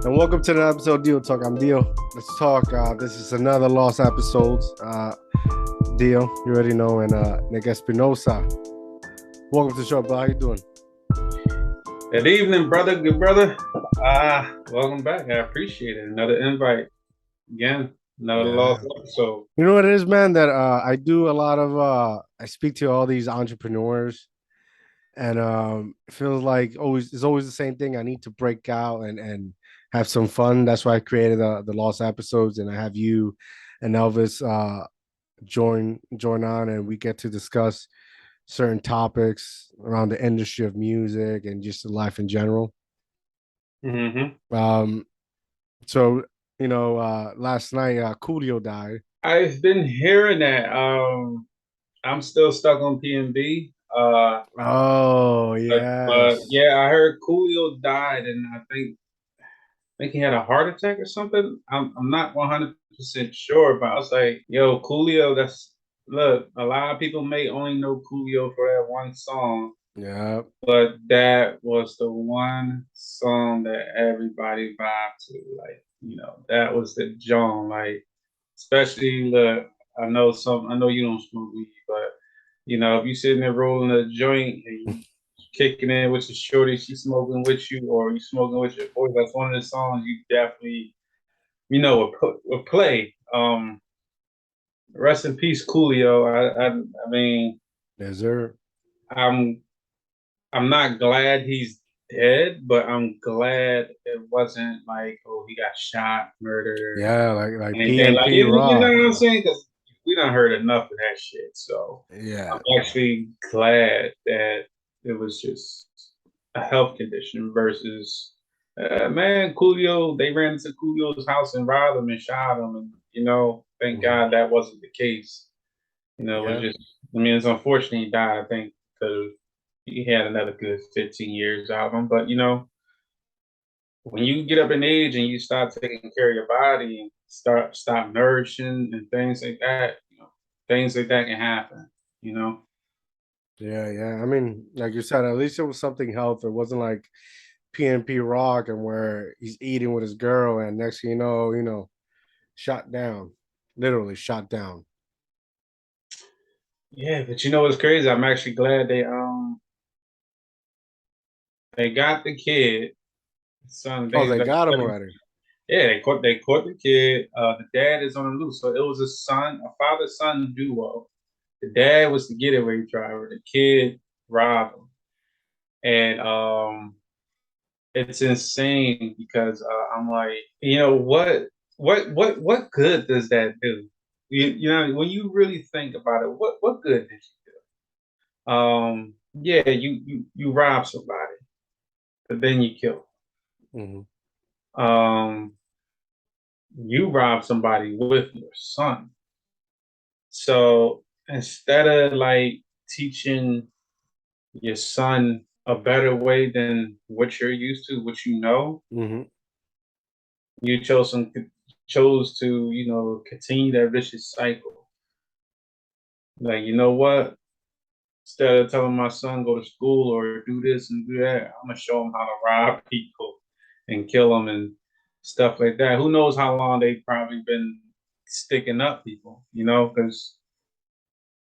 And welcome to the episode of DIOTALK. I'm Dio. Let's talk. This is another lost episode. Dio, you already know, and Nick Espinosa. Welcome to the show, bro. How you doing? Good evening, brother. Good brother. Welcome back. I appreciate it. Another invite. Again, another lost episode. You know what it is, man? That I do a lot of I speak to all these entrepreneurs, and it feels like it's always the same thing. I need to break out and have some fun. That's why I created the lost episodes, and I have you and Elvis join on, and we get to discuss certain topics around the industry of music and just life in general. Mm-hmm. So last night Coolio died. I've been hearing that. I'm still stuck on PNB. Oh yeah, but yeah, I heard Coolio died, and I think he had a heart attack or something. I'm not 100% sure, but I was like, yo, Coolio. Look. A lot of people may only know Coolio for that one song. Yeah. But that was the one song that everybody vibed to. Like, that was the John. Like, especially I know you don't smoke weed, but if you sitting there rolling a joint and you kicking in with your shorty, she smoking with you, or you smoking with your boy, that's one of the songs you definitely, would play. Rest in peace, Coolio. I mean, yes, sir. I'm not glad he's dead, but I'm glad it wasn't like, oh, he got shot, murdered. Yeah, like anything. PNP You know Rock. what I'm saying? Because we done heard enough of that shit. So Yeah, I'm actually glad that it was just a health condition versus, man, Coolio. They ran into Coolio's house and robbed him and shot him, and thank God that wasn't the case. It was just. I mean, it's unfortunate he died. I think because he had another good 15 years out of him. But when you get up in age and you start taking care of your body and stop nourishing and things like that, things like that can happen. Yeah. I mean, like you said, at least it was something health. It wasn't like PNP Rock and where he's eating with his girl, and next thing you know, shot down, literally shot down. Yeah, but what's crazy? I'm actually glad they got the kid. Son, Oh, they got him already. Yeah, they caught the kid. The dad is on the loose. So it was a father-son duo. The dad was the getaway driver. The kid robbed him. And it's insane because I'm like, what good does that do? When you really think about it, what good did you do? Yeah, you rob somebody, but then you kill them. You rob somebody with your son. So instead of like teaching your son a better way than what you're used to, what you chose to continue that vicious cycle. Like, you know what? Instead of telling my son go to school or do this and do that, I'm gonna show him how to rob people and kill them and stuff like that. Who knows how long they've probably been sticking up people, because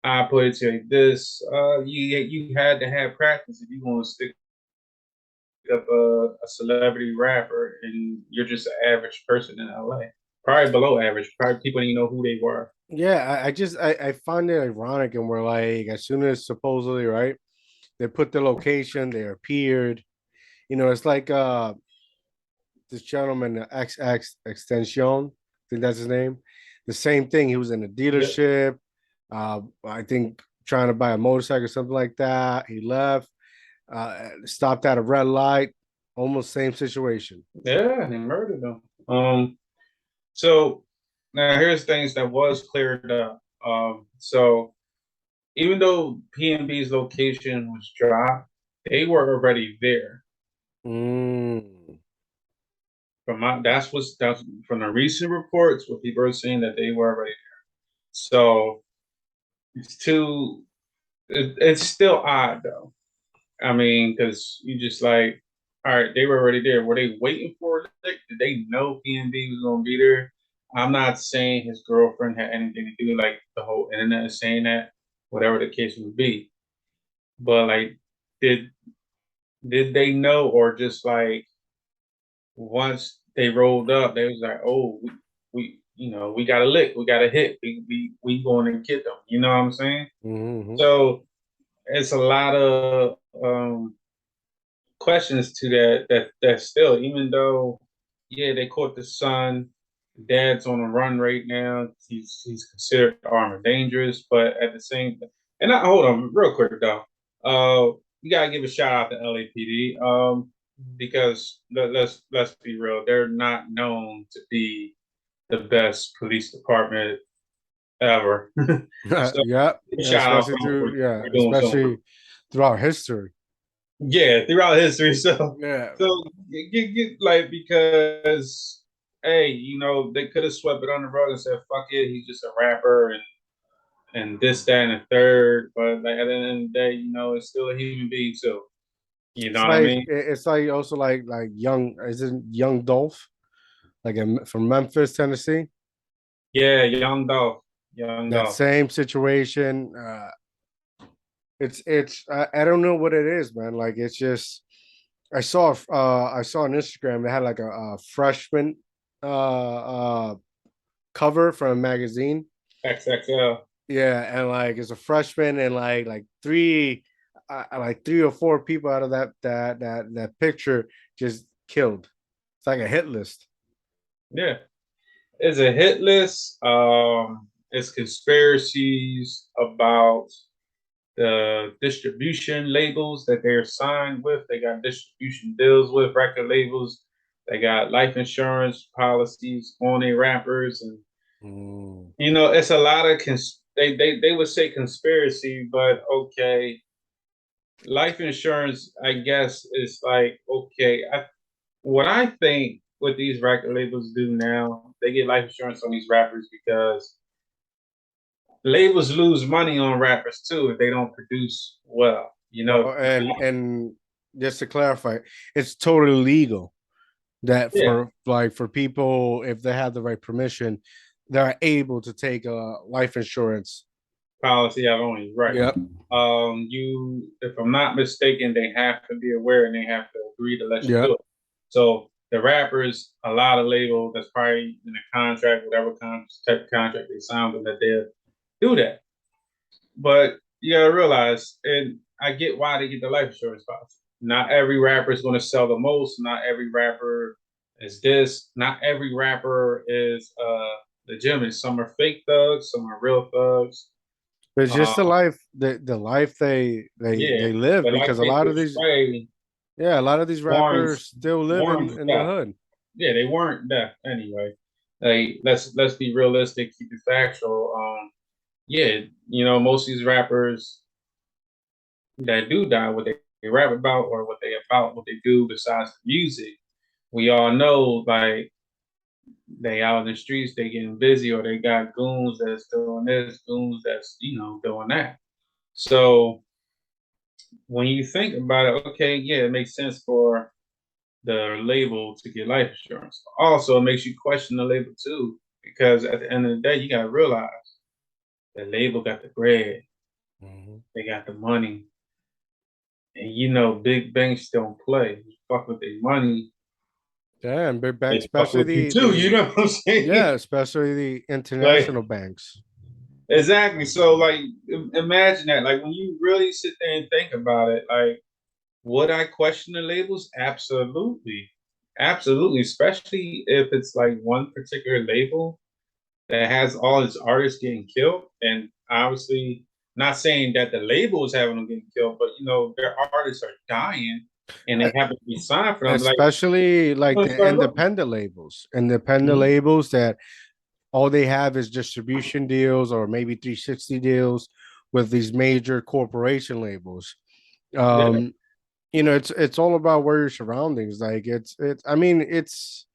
I put it to you like this: you had to have practice if you want to stick up a celebrity rapper, and you're just an average person in LA, probably below average. Probably people didn't know who they were. Yeah, I find it ironic, and we're like, as soon as supposedly right, they put the location, they appeared. It's like this gentleman, XX Extension, I think that's his name. The same thing. He was in a dealership. I think trying to buy a motorcycle or something like that. He left, stopped at a red light, almost same situation. Yeah, they murdered him. So now here's things that was cleared up. So even though PNB's location was dropped, they were already there. That's from the recent reports, what people are saying that they were already there. So it's still odd though. I mean, because you just like, all right, they were already there. Were they waiting for it? Did they know PNB was gonna be there? I'm not saying his girlfriend had anything to do, like the whole internet is saying that, whatever the case would be. But like, did did they know, or just like once they rolled up, they was like, oh, we you know, we got a lick, we got a hit, we going to get them. You know what I'm saying? Mm-hmm. So it's a lot of questions to that still, even though, yeah, they caught the son, dad's on a run right now. He's considered armed and dangerous, but at the same, and I hold on real quick though. You gotta give a shout out to LAPD, because let's be real, they're not known to be the best police department ever. So Yeah, shout out to especially them through for doing something. especially throughout history. Yeah, throughout history. So, Yeah, get like, because hey, you know, they could have swept it on the rug and said, "Fuck it, he's just a rapper," and this, that, and the third. But like at the end of the day, you know, it's still a human being too. You know what I mean? it's like also like young, is it Young Dolph, like from Memphis, Tennessee? Yeah, Young Dolph, Young That Dolph. same situation. I don't know what it is, man. Like it's just I saw on Instagram they had like a freshman cover from a magazine. XXL. Yeah, and like it's a freshman and like three or four people out of that picture just killed. It's like a hit list. Yeah, it's a hit list. It's conspiracies about the distribution labels that they're signed with. They got distribution deals with record labels. They got life insurance policies on their rappers, and Mm. you know, it's a lot of they would say conspiracy, but okay, life insurance, I guess, is like okay. What I think what these record labels do now, they get life insurance on these rappers because labels lose money on rappers too if they don't produce well. You know, Well, and just to clarify, it's totally legal that yeah, for people if they have the right permission, they're able to take a life insurance. policy I've only right. Yep. You, if I'm not mistaken, they have to be aware and they have to agree to let you do Yep. it. So the rappers, a lot of label that's probably in a contract, whatever type of contract they signed with, that they'll do that. But you gotta realize, and I get why they get the life insurance policy. Not every rapper is going to sell the most. Not every rapper is this. Not every rapper is legitimate. Some are fake thugs. Some are real thugs. It's Uh, just the life yeah, they live but like because they portray, a lot of these Warren's rappers still live Warren's in the death. hood. Yeah, they weren't deaf anyway. Like let's be realistic, keep it factual. Yeah, you know, most of these rappers that do die, what they rap about or what they about, what they do besides the music, we all know like they out in the streets, they getting busy, or they got goons that's doing this, goons that's, you know, doing that. So when you think about it, okay, yeah, it makes sense for the label to get life insurance. Also, it makes you question the label too, because at the end of the day, you gotta realize the label got the bread, Mhm. they got the money, and you know, big banks don't play. You fuck with their money, Yeah, and big banks, they fuck especially with you too. You know what I'm yeah, saying? especially the Like international banks. exactly. So like, imagine that. Like when you really sit there and think about it, like, would I question the labels? Absolutely, absolutely. Especially if it's like one particular label that has all its artists getting killed, and obviously not saying that the label is having them getting killed, but you know their artists are dying and they happen to be signed for them. Like, Especially like let's the start looking. independent Mhm. labels that all they have is distribution deals or maybe 360 deals with these major corporation labels. Yeah, um it's all about where your surroundings, like it's I mean it's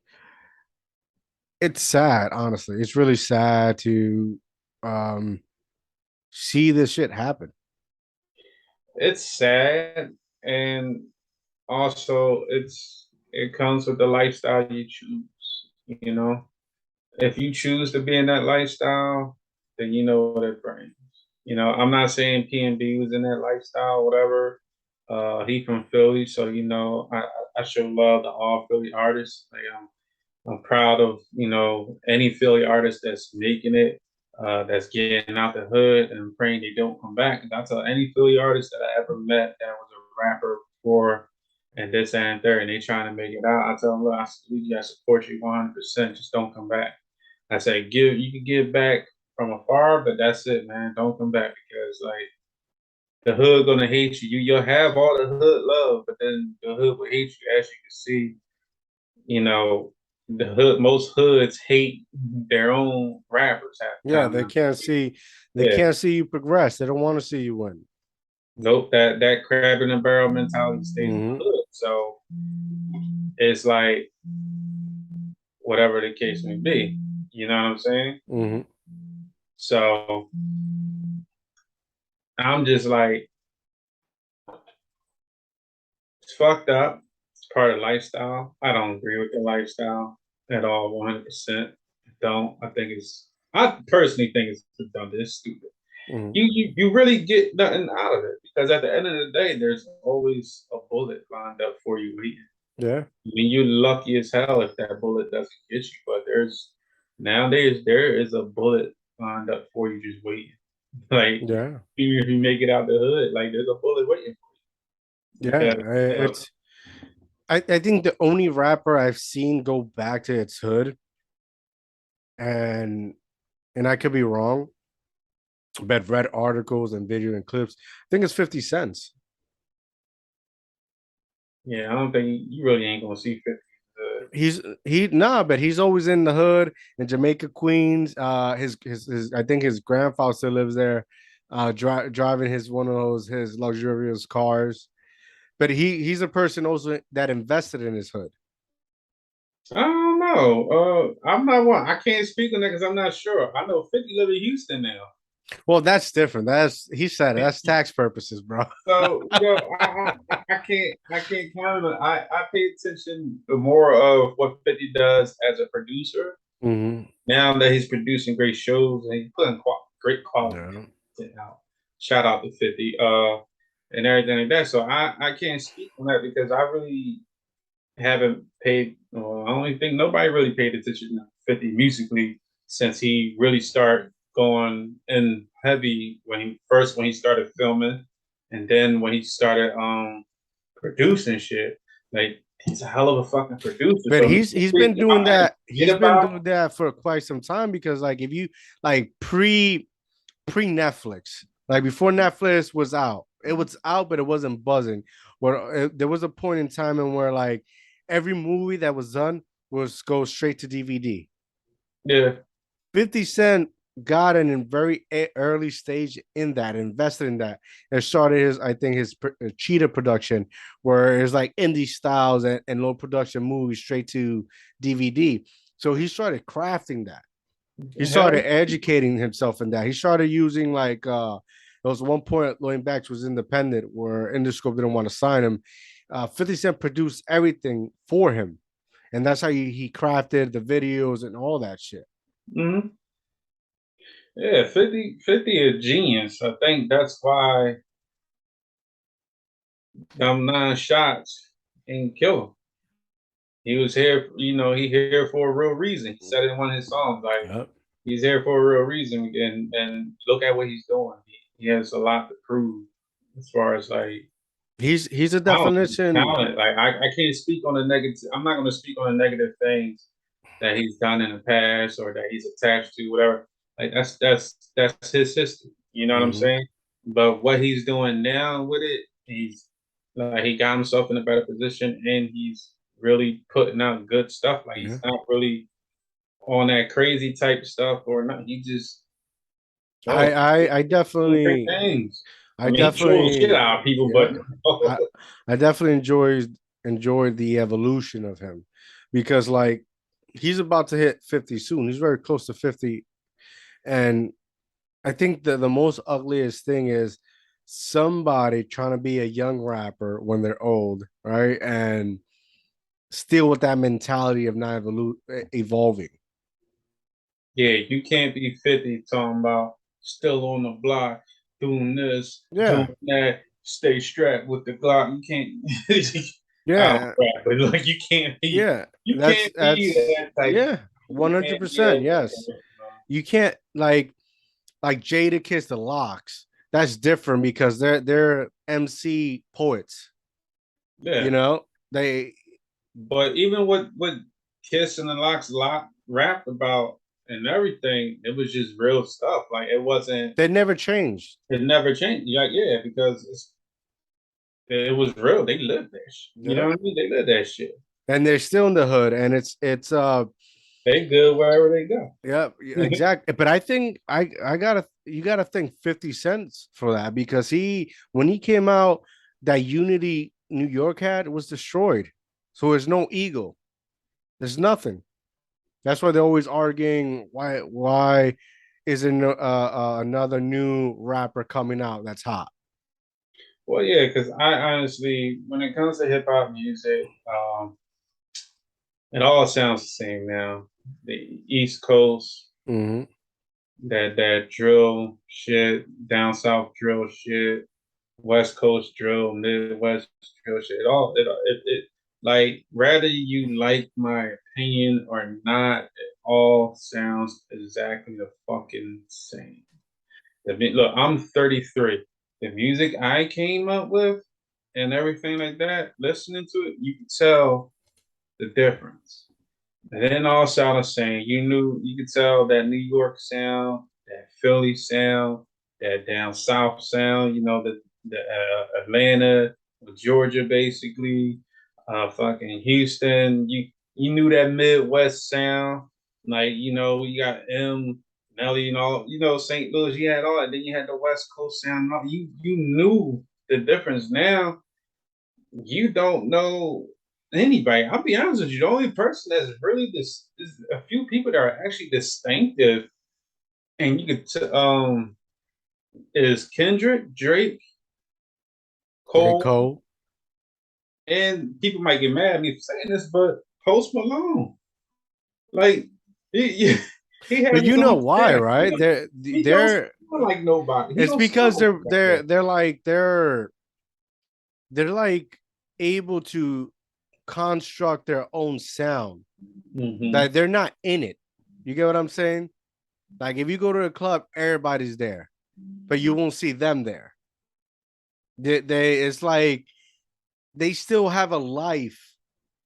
sad, honestly. It's really sad to um see this shit happen. it's sad, and also it comes with the lifestyle you choose. You know, if you choose to be in that lifestyle, then you know what it brings. You know, I'm not saying PNB was in that lifestyle, whatever. He from Philly, so you know, I show love to all Philly artists. Like I'm proud of any Philly artist that's making it, that's getting out the hood, and praying they don't come back. And I tell any Philly artist that I ever met that was a rapper before, and this and there, and they trying to make it out. I tell them, look, I support you 100%. Just don't come back. I say, you can give back from afar, but that's it, man. Don't come back because like the hood gonna hate you. You'll have all the hood love, but then the hood will hate you, as you can see. You know, the hood, most hoods hate their own rappers half the Yeah, time. they can't see, they Yeah, can't see you progress. They don't want to see you win. nope. That crab in the barrel mentality stays in the Hmm. hood. So it's like whatever the case may be. You know what I'm saying? Hmm. So I'm just like, it's fucked up. It's part of lifestyle. I don't agree with the lifestyle at all, 100%. Don't. I personally think it's redundant. It's stupid. Hmm. You really get nothing out of it because at the end of the day, there's always a bullet lined up for you waiting. Yeah, I mean, you're lucky as hell if that bullet doesn't get you, but nowadays there is a bullet lined up for you just waiting. Like yeah, even if you make it out the hood, like there's a bullet waiting for you yeah. because It's I think the only rapper I've seen go back to its hood, and I could be wrong, but I've read articles and video and clips. I think it's 50 cents. yeah, I don't think you really ain't gonna see 50. But he's always in the hood in Jamaica, Queens. His I think his grandfather still lives there, driving his one of those his luxurious cars. But he's a person also that invested in his hood. I don't know. I'm not one. I can't speak on that because I'm not sure. I know 50 live in Houston now. Well, that's different. He said that's tax purposes, bro. So I can't count on it. I pay attention to more of what 50 does as a producer. Hmm. Now that he's producing great shows and he's putting great quality Yeah, content out. Shout out to 50 and everything like that. So I can't speak on that because I really haven't paid. I don't think nobody really paid attention to 50 musically since he really started going in heavy when he started filming, and then when he started producing shit. Like he's a hell of a fucking producer. but So he's been doing I that. forget He's been about. doing that for quite some time because like if you like pre Netflix, like before Netflix was out, it was out, but it wasn't buzzing. Where there was a point in time in where like every movie that was done was go straight to DVD. Yeah. 50 Cent got in a very early stage in that, invested in that, and started I think his Cheetah production, where it's like indie styles and low production movies straight to DVD. So he started crafting that. He Hell started educating himself in that. He started using like there was one point Lloyd Banks was independent where Industri didn't want to sign him. 50 Cent produced everything for him. And that's how he crafted the videos and all that shit. mm-hmm. Yeah, 50 a genius. I think that's why them 9 shots ain't kill him. He was here, he here for a real reason. He said it in one of his songs, like Yep. he's here for a real reason, and look at what he's doing. He has a lot to prove as far as like He's a talent. definition. Talent. Like I can't speak on the negative. I'm not going to speak on the negative things that he's done in the past or that he's attached to, whatever. Like that's his history. You know what I'm Mhm. saying? But what he's doing now with it, he's like he got himself in a better position, and he's really putting out good stuff. Like Yeah. he's not really on that crazy type stuff or not. He just I oh, I I doing great definitely things. I I mean, he trolls shit definitely out of people, but yeah. I I definitely enjoyed the evolution of him because like he's about to hit 50 soon. He's very close to 50. And I think the most ugliest thing is somebody trying to be a young rapper when they're old, right? And still with that mentality of not evolving. Yeah, you can't be 50 talking about still on the block, doing this, Yeah. doing that, stay strapped with the Glock. You can't I don't Yeah. rap, but like Yeah. you That's can't be that type. yeah, You can't be 100%. that type Yes. of, You can't like Jada Kiss the Locks. That's different because they're MC poets. You yeah. know, they But even what Kiss and the Locks rapped about and everything, it was just real stuff. Like it wasn't. they never changed. It never changed. Like yeah, because it was real. They lived that shit. You know Yep. what I mean? They lived that shit. And they're still in the hood, and it's They good wherever they go. yep, exactly. But I think I gotta you gotta think 50 cents for that because when he came out, that unity New York had was destroyed. So there's no ego. There's nothing. That's why they're always arguing why isn't another new rapper coming out that's hot. Well, yeah, because I honestly, when it comes to hip hop music, it all sounds the same now. The East Coast, Mm-hmm. that drill shit, down south drill shit, West Coast drill, Midwest drill shit. It like whether you like my opinion or not, it all sounds exactly the fucking same. Look, I'm 33. The music I came up with and everything like that, listening to it, you can tell the difference. And then all sound the same. You could tell that New York sound, that Philly sound, that down south sound. The Atlanta, Georgia, basically, fucking Houston. You knew that Midwest sound. Like you got Nelly and all. St. Louis. You had all that. Then you had the West Coast sound. You knew the difference. Now you don't know anybody. I'll be honest with you. The only person that's really this is a few people that are actually distinctive, and you could is Kendrick, Drake, J. Cole, Cole. and people might get mad at me for saying this, but Post Malone, like he, he has But his you know own why, style. right? He don't They're sound like nobody. He it's don't because sound like that. they're like able to construct their own sound. Mm-hmm. That they're not in it. You get what I'm saying? Like if you go to a club, everybody's there, but you won't see them there. They it's like they still have a life.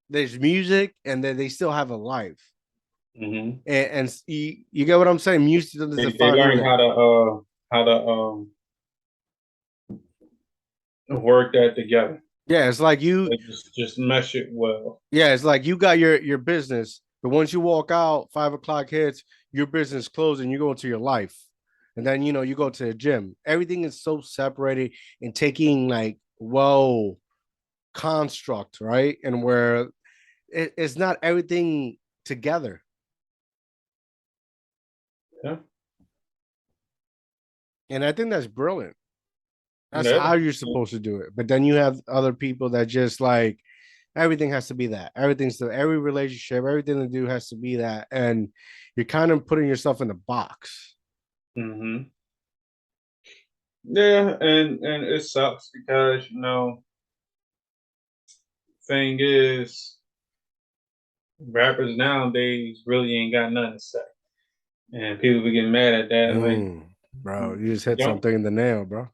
There's music, and then they still have a life. Mm-hmm. And you get what I'm saying? Music doesn't They define who learn they are. how to work that together. Yeah, it's like you. They just mesh it well. Yeah, it's like you got your business, but once you walk out, 5 o'clock hits, your business closed, and you go into your life, and then you go to the gym. Everything is so separated and taking like construct, right? And where it's not everything together. Yeah. And I think that's brilliant. That's Yeah. how you're supposed to do it. But then you have other people that just like everything has to be that. Every relationship, everything to do has to be that. And you're kind of putting yourself in a box. Mm-hmm. Yeah, and it sucks because thing is, rappers nowadays really ain't got nothing to say, and people be getting mad at that. Like, Bro, you just hit don't something in the nail, bro.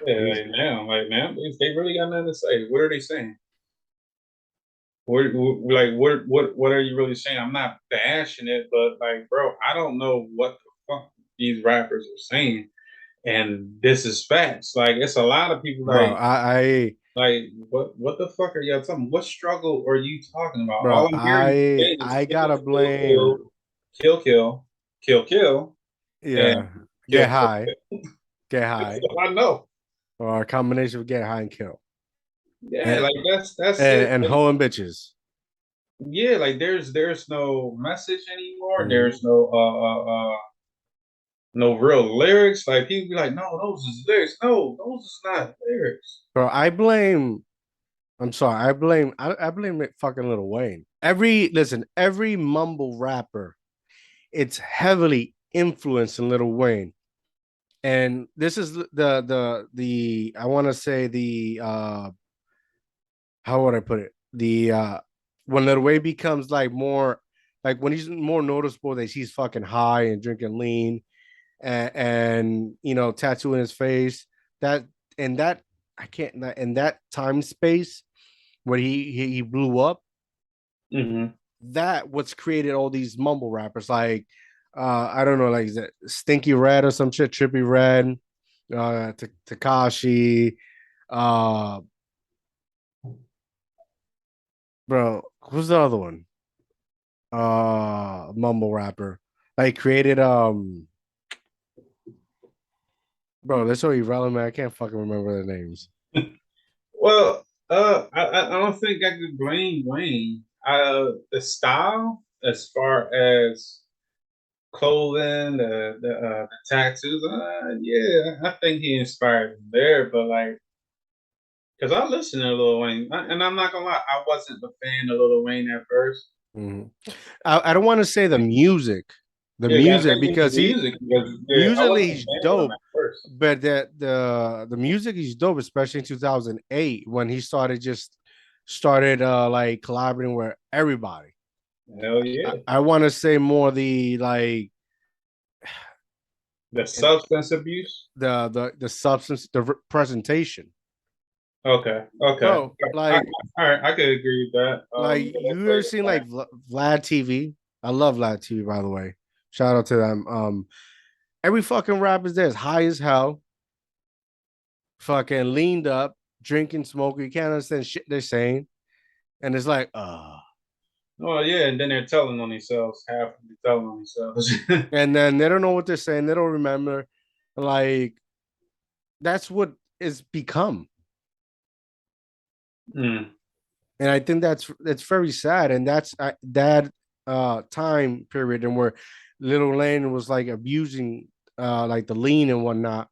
yeah, like now, if they really got nothing to say, what are they saying? What are you really saying? I'm not bashing it, but like, bro, I don't know what the fuck these rappers are saying, and this is facts. Like, it's a lot of people Bro, like what the fuck are y'all talking? What struggle are you talking about? bro, All I'm hearing you say is I kill, gotta kill, kill, blame. kill, kill, kill, kill, and Yeah, kill, get kill, high, kill. get That's high, all I know. or a combination of get high and kill, Yeah, and like that's it. and Like, hoeing bitches. yeah, like there's no message anymore. Mhm. There's no no real lyrics. Like people be like, no, those is lyrics. No, those is not lyrics. Bro, I'm sorry, I blame it fucking Lil Wayne. Every mumble rapper, it's heavily influenced in Lil Wayne. And this is the I want to say the how would I put it? The when Lil Wayne becomes like more like when he's more noticeable that he's fucking high and drinking lean and you know tattooing his face that and that I can't in that time space where he blew up. Mm-hmm. That what's created all these mumble rappers like I don't know, like is it Stinky Red or some shit, Trippy Red, Takashi, uh, bro, who's the other one? Mumble rapper, like created bro, they're so irrelevant. I can't fucking remember their names. Well, I don't think I could blame Wayne. The style, as far as clothing, the tattoos, yeah, I think he inspired him there. But like, because I listened to Lil Wayne, and I'm not gonna lie, I wasn't a fan of Lil Wayne at first. Mhm. I don't want to say the Yeah, I music think it's the because he music because yeah, I musically wasn't a he's fan of him dope, at first. but the music he's dope, especially in 2008 when he started like collaborating with everybody. Hell I, yeah, I want to say more the like the and substance abuse. the substance, presentation, Okay, okay. bro. I, all right, I could agree with that. Like Yeah, that's you ever very seen fact. like Vlad TV? I love Vlad TV, by the way. Shout out to them. Every fucking rapper's there is high as hell, fucking leaned up, drinking, smoking. You can't understand shit they're saying, and it's like, Oh yeah, and then they're telling on themselves. Half of them telling on themselves. and then they don't know what they're saying. They don't remember. Like that's what it's become, Mm. and I think that's very sad. And that's that time period and where Little Lane was like abusing like the lean and whatnot.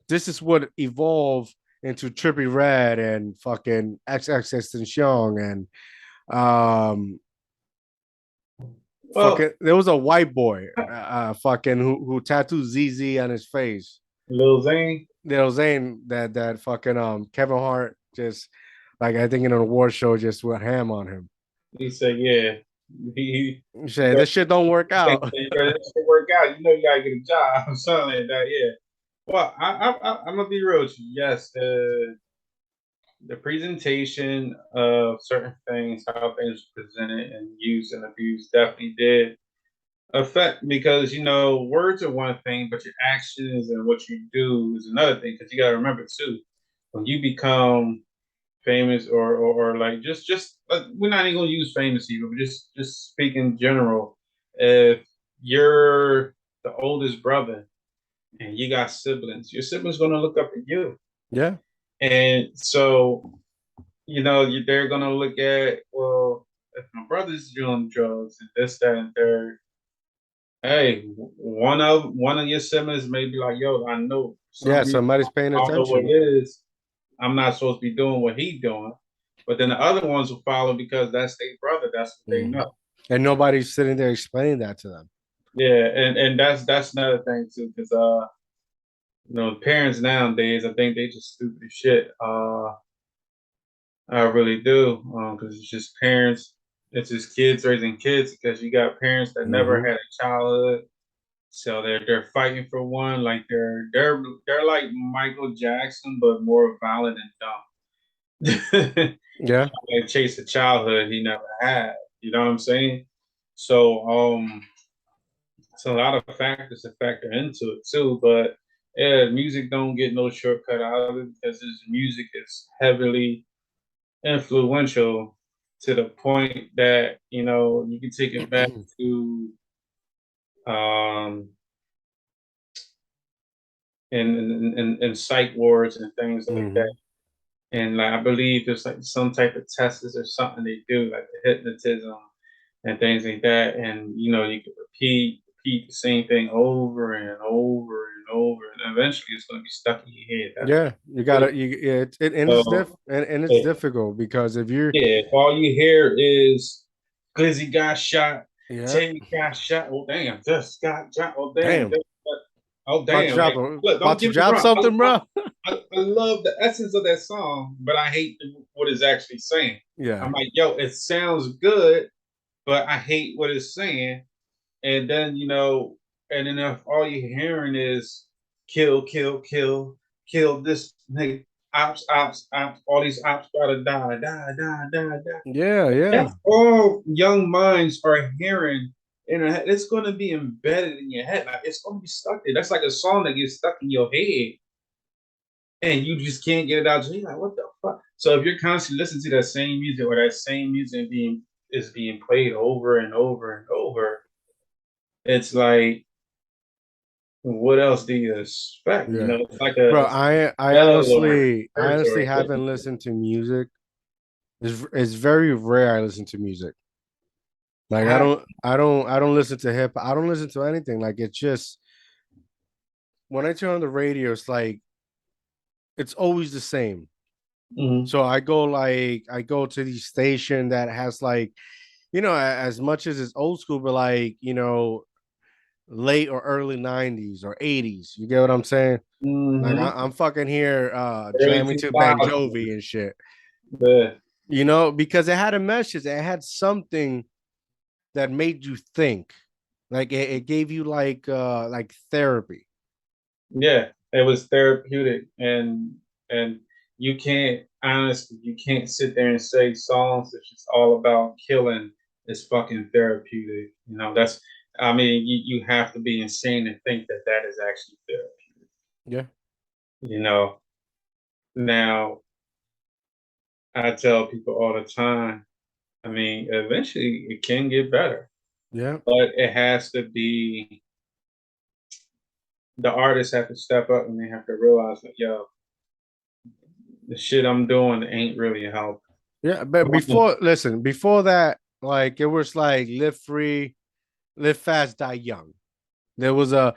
This is what evolved into Trippy Red and fucking XXXTentacion and Well, fucking there was a white boy fucking who tattooed ZZ on his face. Lil Zane, Lil Zane that fucking Kevin Hart just like I think in an award show just went ham on him. he said, yeah, He said this shit don't work out. you better work out. You know, you gotta get a job, something like that. Yeah. Well, I'm gonna be real with you. Yes, the presentation of certain things, how things were presented and used and abused, definitely did affect because you know words are one thing, but your actions and what you do is another thing. Because you got to remember too, when you become famous or like just we're not even gonna use famous even, but just speak in general. If you're the oldest brother and you got siblings, your siblings gonna look up at you, Yeah. and so you know they're gonna look at well. If my brother's doing drugs and this, that, and third, hey, one of your siblings may be like, "Yo, I know for some Yeah, reason somebody's paying I don't know what attention. it is. I'm not supposed to be doing what he's doing." But then the other ones will follow because that's their brother. That's what they Mhm. know. And nobody's sitting there explaining that to them. Yeah, and that's another thing too, because you know, parents nowadays, I think they just stupid as shit. I really do, because it's just parents, it's just kids raising kids because you got parents that never Hmm. had a childhood. So they're fighting for one, like they're like Michael Jackson, but more violent and dumb. Yeah. Like chase a childhood he never had. You know what I'm saying? So it's a lot of factors to factor into it too. But yeah, music don't get no shortcut out of it because his music is heavily influential to the point that you know you can take it back to um in psych wards and things like that. Hmm. And like I believe there's like some type of tests or something they do, like the hypnotism and things like that. And you know, you can repeat repeat the same thing over and over and over, and eventually it's going to be stuck in your head. That's Yeah, you gotta and it's so. and it's If, difficult because if you're yeah, if all you hear is Glizzy got shot, yeah, Tammy got shot. Oh damn, just got shot. Oh damn, damn, just oh damn. Like, look, about don't to get me drop wrong. something, bro. I love the essence of that song, but I hate what it's actually saying. Yeah, I'm like, yo, it sounds good, but I hate what it's saying. And then, and then if all you're hearing is kill, kill, kill, kill this nigga, ops, ops, ops, all these ops gotta die, die, die, die, die. yeah, yeah, That's all young minds are hearing in their head. It's gonna be embedded in your head. Like it's gonna be stuck there. That's like a song that gets stuck in your head and you just can't get it out. You're like, what the fuck? So if you're constantly listening to that same music or that same music being played over and over and over, it's like, what else do you expect? yeah, It's like bro. a I spell or honestly territory. haven't listened to music. It's very rare I listen to music. Like I, I don't listen to hip. I don't listen to anything. Like it's just when I turn on the radio, it's like it's always the same. mhm. So I go to the station that has like, as much as it's old school, but like, late or early 90s or 80s. You get what I'm saying? Like Mhm. I'm fucking here Early jamming to Ben 2000s. Jovi and shit. Yeah. Because it had a message, it had something that made you think. Like it gave you like therapy. Yeah, it was therapeutic, and you can't sit there and say songs that's just all about killing is fucking therapeutic. That's I mean, you have to be insane to think that that is actually therapeutic. Yeah. You know, now I tell people all the time. I mean, eventually it can get better, Yeah. but it has to be the artists have to step up and they have to realize that yo, the shit I'm doing ain't really helping. Yeah. But before that, like it was like live free, live fast, die young. There was a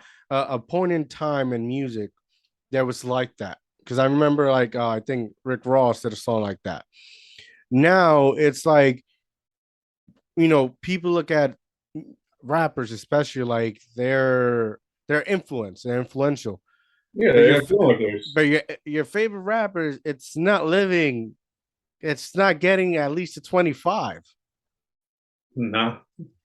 point in time in music that was like that. Because I remember like I think Rick Ross did a song like that. Now it's like, people look at rappers, especially like their influence, they're influential. Yeah, But they're influencers. your favorite rapper, it's not getting at least a 25. Nah.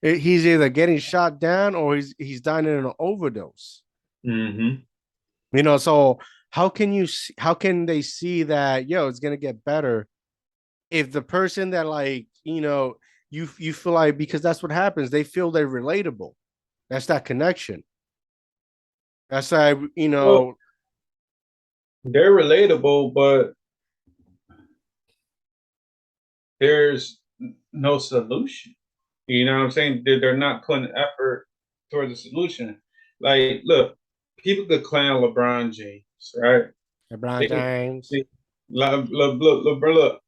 He's either getting shot down or he's dying in an overdose. Mm-hmm. So how can they see that it's gonna get better if the person that like you feel like, because that's what happens, they feel they're relatable. That's that connection. That's like Well, they're relatable, but there's no solution. You know what I'm saying? They're not putting effort towards a solution. Like, look, people could clown LeBron James, right? LeBron They could, James. look,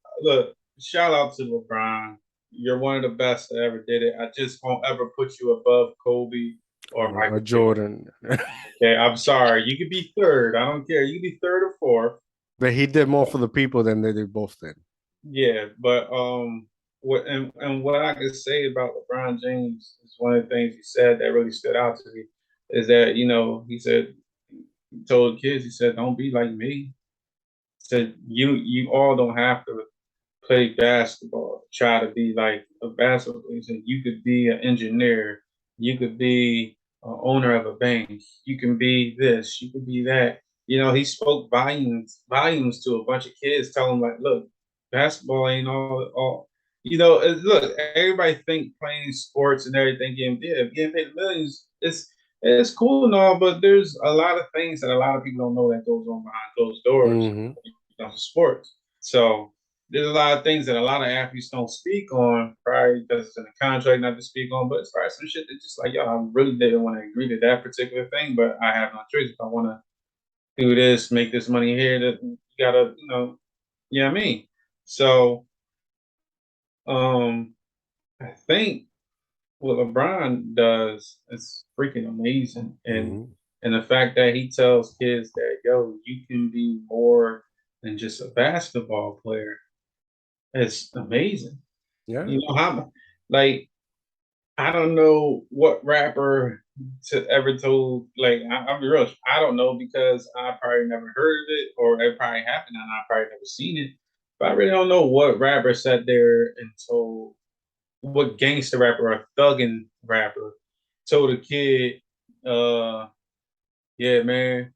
shout out to LeBron. You're one of the best that ever did it. I just won't ever put you above Kobe or Or Michael Jordan. Jordan. Okay, I'm sorry. You could be third. I don't care. You could be third or fourth. But he did more for the people than they did both did. Yeah, but what I could say about LeBron James is one of the things he said that really stood out to me is that he said he told kids, he said, don't be like me. He said you all don't have to play basketball, try to be like a basketball player. He said you could be an engineer, you could be an owner of a bank, you can be this, you could be that. He spoke volumes to a bunch of kids, telling them like, look, basketball ain't all. Look, everybody think playing sports and everything, getting paid millions. It's cool and all, but there's a lot of things that a lot of people don't know that goes on behind closed doors Mm-hmm. when it comes to sports. So there's a lot of things that a lot of athletes don't speak on, probably because it's in a contract not to speak on. But it's probably some shit that just like, yo, I really didn't want to agree to that particular thing, but I have no choice. If I want to do this, make this money here, that you gotta, you know what I mean? So I think what LeBron does is freaking amazing, and Mhm. the fact that he tells kids that yo, you can be more than just a basketball player is amazing. Yeah. You know how like I don't know what rapper to ever told like I'll be real, I don't know because I probably never heard of it or it probably happened and I probably never seen it. But I really don't know what rapper sat there and told what gangster rapper or thuggin' rapper told a kid, yeah, man,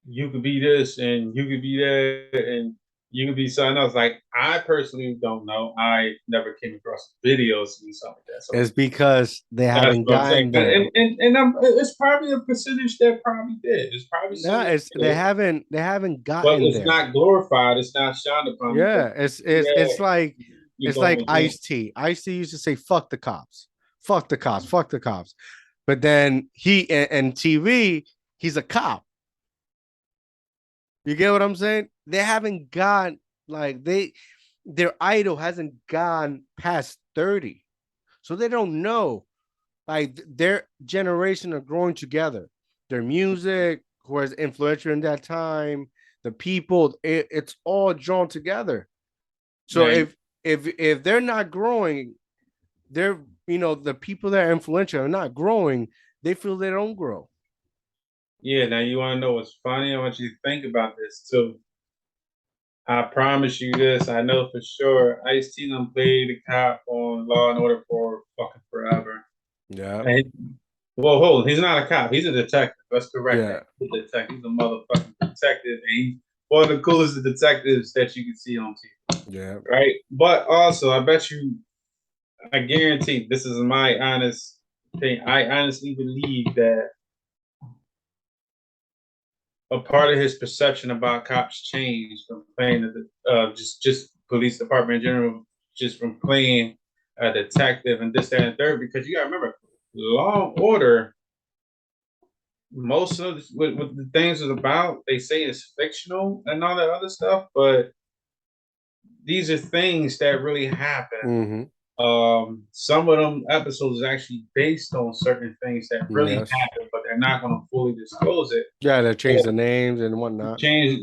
you could be this and you could be that and you could be something else. Like I personally don't know. I never came across videos and something like that. So It's because they that's haven't what I'm saying. gotten there. It's probably a percentage that probably did. It's probably No, some that it's did, they haven't but gotten it's there. not glorified. It's not shined upon because Yeah, yeah, you it's going like again. Ice-T. Ice-T used to say fuck the cops. Fuck the cops. Fuck the cops. But then he and TV, he's a cop. You get what I'm saying? They haven't gone like their idol hasn't gone past 30. So they don't know. Like their generation are growing together. Their music, who was influential in that time, the people, it's all drawn together. So Now, if they're not growing, they're the people that are influential are not growing, they feel they don't grow. yeah, now you want to know what's funny? I want you to think about this too. I promise you this, I know for sure. Ice-T done played the cop on Law and Order for fucking forever. Yeah. And well, hold on, he's not a cop, he's a detective. Let's correct that. Yeah. He's a detective. He's a motherfucking detective, and he's one of the coolest detectives that you can see on TV. Yeah. Right? But also, I guarantee this is my honest thing. I honestly believe that a part of his perception about cops changed from playing just police department in general, just from playing a detective and this, that, and third. Because you gotta remember, Law and Order, most of what the things is about, they say it's fictional and all that other stuff, but these are things that really happen. Mm-hmm. Some of them episodes is actually based on certain things that really Yes. happen, but they're not going to fully disclose it. Yeah, they changed So the names and whatnot. change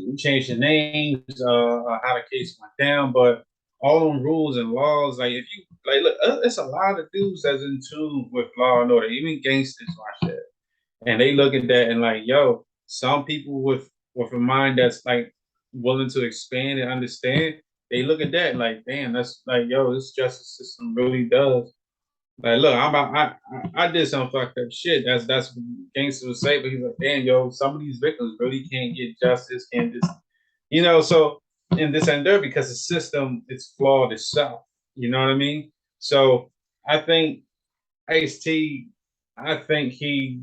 the names, how the case went down, but all them rules and laws, like if you like, look, it's a lot of dudes that's in tune with law and order, even gangsters watch it, and they look at that and like, yo, some people with a mind that's like willing to expand and understand, they look at that like, damn, that's like, yo, this justice system really does. Like, look, I did some fucked up shit. That's what gangsters would say, but he's like, damn, yo, some of these victims really can't get justice, can't just, so in this and there because the system is flawed itself. You know what I mean? So I think Ice T, I think he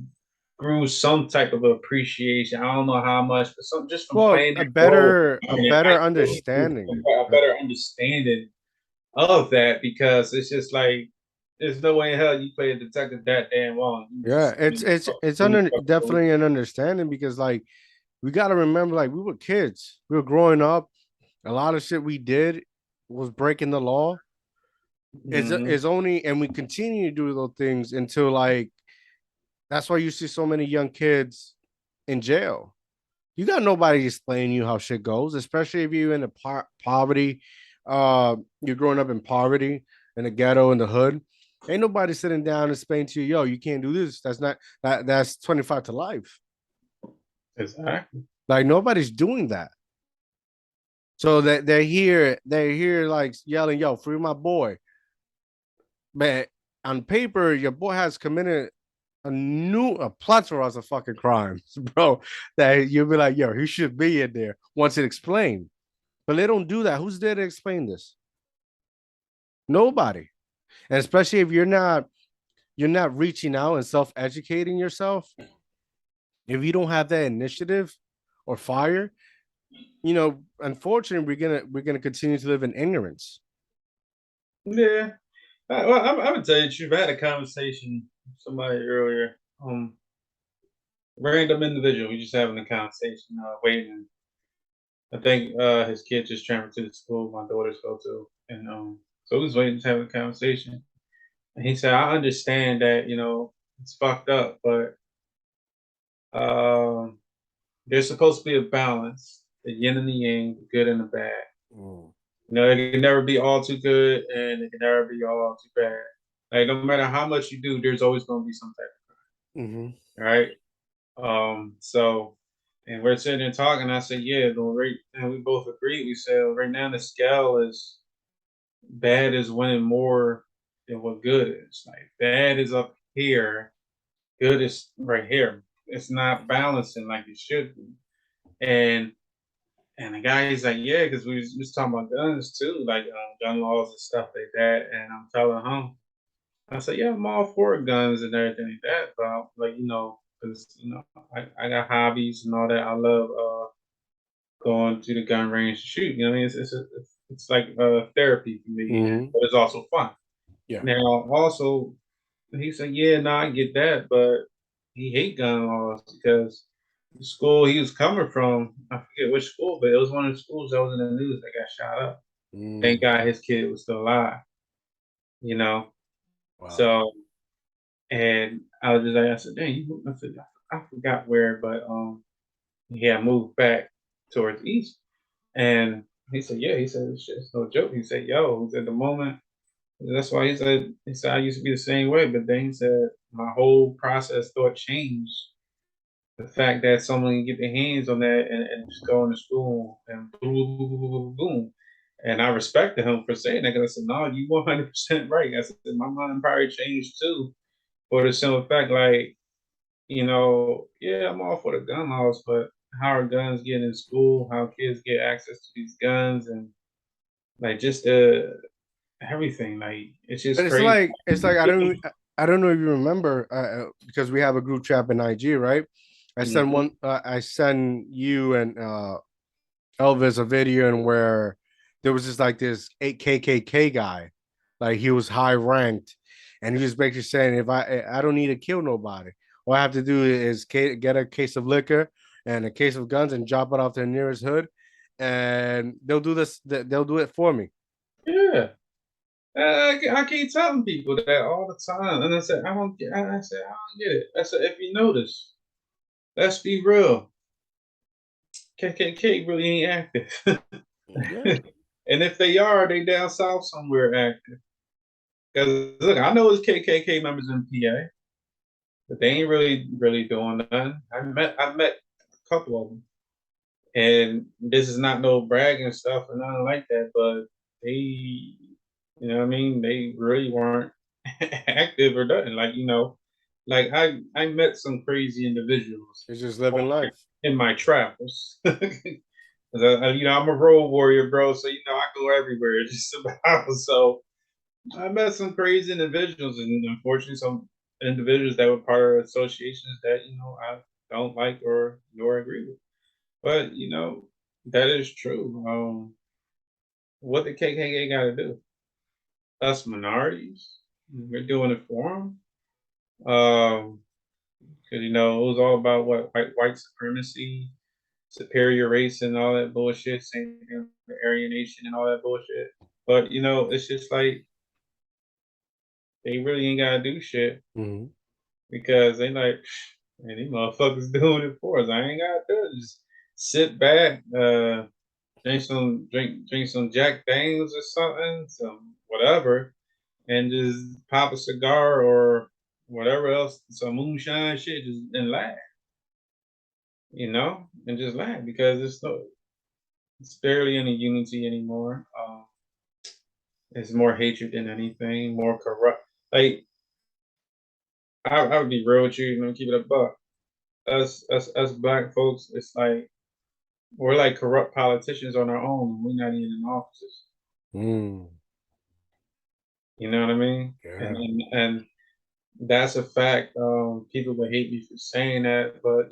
grew some type of appreciation. I don't know how much, but some just from Well, playing that role. a And I better feel he grew understanding. a better understanding of that because it's just like there's no way in hell you play a detective that damn long. You Yeah, just it's under definitely an understanding because like we got to remember like we were kids, we were growing up. A lot of shit we did was breaking the law. mm-hmm. Is only and we continue to do those things until like that's why you see so many young kids in jail. You got nobody explaining you how shit goes, especially if you're in a poverty. You're growing up in poverty in the ghetto in the hood. Ain't nobody sitting down and explaining to you, yo, you can't do this. That's not that's 25 to life. Exactly. Like nobody's doing that. So that they're here like yelling, yo, free my boy. But on paper, your boy has committed a plethora of fucking crimes, bro. That you'll be like, yo, he should be in there once it explained. But they don't do that. Who's there to explain this? Nobody. And especially if you're not reaching out and self-educating yourself, if you don't have that initiative or fire, unfortunately, we're gonna continue to live in ignorance. Yeah. Well, I'm gonna tell you the truth. I had a conversation with somebody earlier. Random individual. We just having a conversation, waiting. I think his kid just transferred to the school my daughters go to, and so we was waiting to have a conversation. And he said, I understand that, it's fucked up, but um, there's supposed to be a balance, the yin and the yang, the good and the bad. Mm. It can never be all too good and it can never be all too bad. Like no matter how much you do, there's always gonna be some type Mm-hmm. of right. So and we're sitting there talking, I said, yeah, the rate and we both agreed. We said right now the scale is bad is winning more than what good is. Like bad is up here, good is right here. It's not balancing like it should be. And the guy he's like, yeah, because we was talking about guns too, like gun laws and stuff like that. And I'm telling him, I said, yeah, I'm all for guns and everything like that, but like because I got hobbies and all that. I love going to the gun range to shoot. You know what I mean? It's like therapy for me, Mm-hmm. but it's also fun. Yeah. Now, also, he said, yeah, no, I get that, but he hate gun laws because the school he was coming from, I forget which school, but it was one of the schools that was in the news that got shot up. Thank Mm. God his kid was still alive, you know. Wow. So, and I was just like, I said, dang, I said, I forgot where, but he had moved back towards east, and he said, yeah, he said, it's no joke. He said, yo, he said, the moment. That's why he said I used to be the same way, but then he said my whole process thought changed. The fact that someone can get their hands on that and just go into school and boom, boom, boom, boom, boom, boom. And I respected him for saying that because I said, no, you 100% right. I said, my mind probably changed too. For the simple fact, like, yeah, I'm all for the gun laws, but how are guns getting in school? How kids get access to these guns and like just everything. Like, it's But just crazy. it's like I don't know if you remember because we have a group chat in IG, right? Mhm. I send you and Elvis a video and where there was just like this 8 KKK guy, like he was high ranked, and he was basically saying if I don't need to kill nobody, all I have to do is get a case of liquor and a case of guns and drop it off to the nearest hood, and they'll do this. They'll do it for me. Yeah. I keep telling people that all the time, and I said I don't get. I said I don't get it. I said if you notice, let's be real, KKK really ain't active, Yeah, and if they are, they down south somewhere active. Because look, I know it's KKK members in PA, but they ain't really doing nothing. I met a couple of them, and this is not no bragging stuff or nothing like that, but they, what I mean, they really weren't active or nothing. Like like I met some crazy individuals it's just living life. in my travels. 'Cause I'm a road warrior, bro. So I go everywhere just about. So I met some crazy individuals, and unfortunately, some individuals that were part of associations that I don't like or nor agree with. But that is true. What the KKK got to do? Us minorities, we're doing it for them. Because it was all about what white supremacy, superior race, and all that bullshit. Same thing with Aryan Nation and all that bullshit. But it's just like they really ain't gotta do shit Mhm. because they like, man, these motherfuckers doing it for us. I ain't gotta do it. Just sit back, drink some Jack Daniels or something, some whatever, and just pop a cigar or whatever else, some moonshine shit, just and laugh, and just laugh because it's barely any unity anymore. It's more hatred than anything, more corrupt. Like I would be real with you, keep it a buck. Us black folks, it's like we're like corrupt politicians on our own. We're not even in offices. Mm. You know what I mean? And Yeah. and that's a fact. People would hate me for saying that, but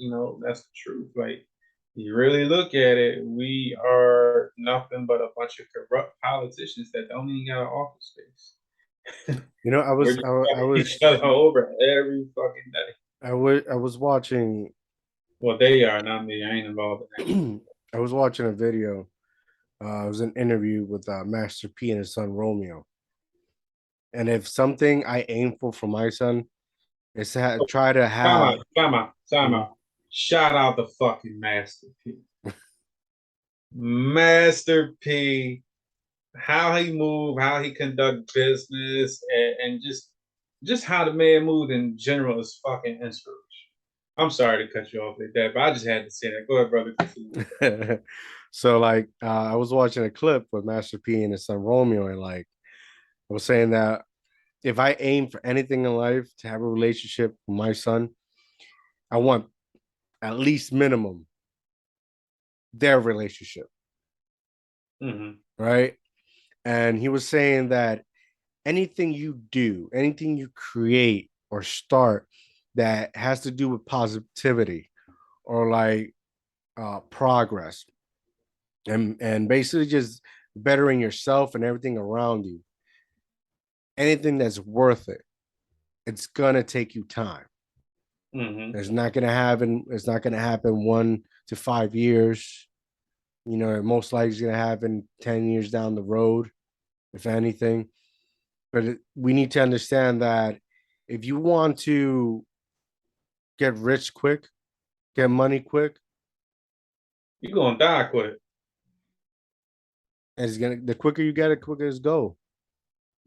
that's the truth. Like, you really look at it, we are nothing but a bunch of corrupt politicians that don't even got an office space. We're just fucking each other over every fucking day. I was watching Well, they are, not me. I ain't involved in I was watching a video. It was an interview with Master P and his son Romeo, And if something I aim for my son is to try to Time have. out, time out, time Mhm. out. Shout out the fucking Master P. Master P, how he move, how he conduct business, and just how the man moved in general is fucking inspiration. I'm sorry to cut you off like that, but I just had to say that. Go ahead, brother. So like I was watching a clip with Master P and his son Romeo, and like I was saying that if I aim for anything in life to have a relationship with my son, I want at least minimum their relationship, Mm-hmm. right? And he was saying that anything you do, anything you create or start that has to do with positivity or like progress and basically just bettering yourself and everything around you, anything that's worth it, it's gonna take you time. Mm-hmm. It's not gonna happen 1 to 5 years. You know, most likely it's gonna happen 10 years down the road, if anything. But we need to understand that if you want to get rich quick, get money quick, You're gonna die quick. and it's gonna the quicker you get it, quicker it's go.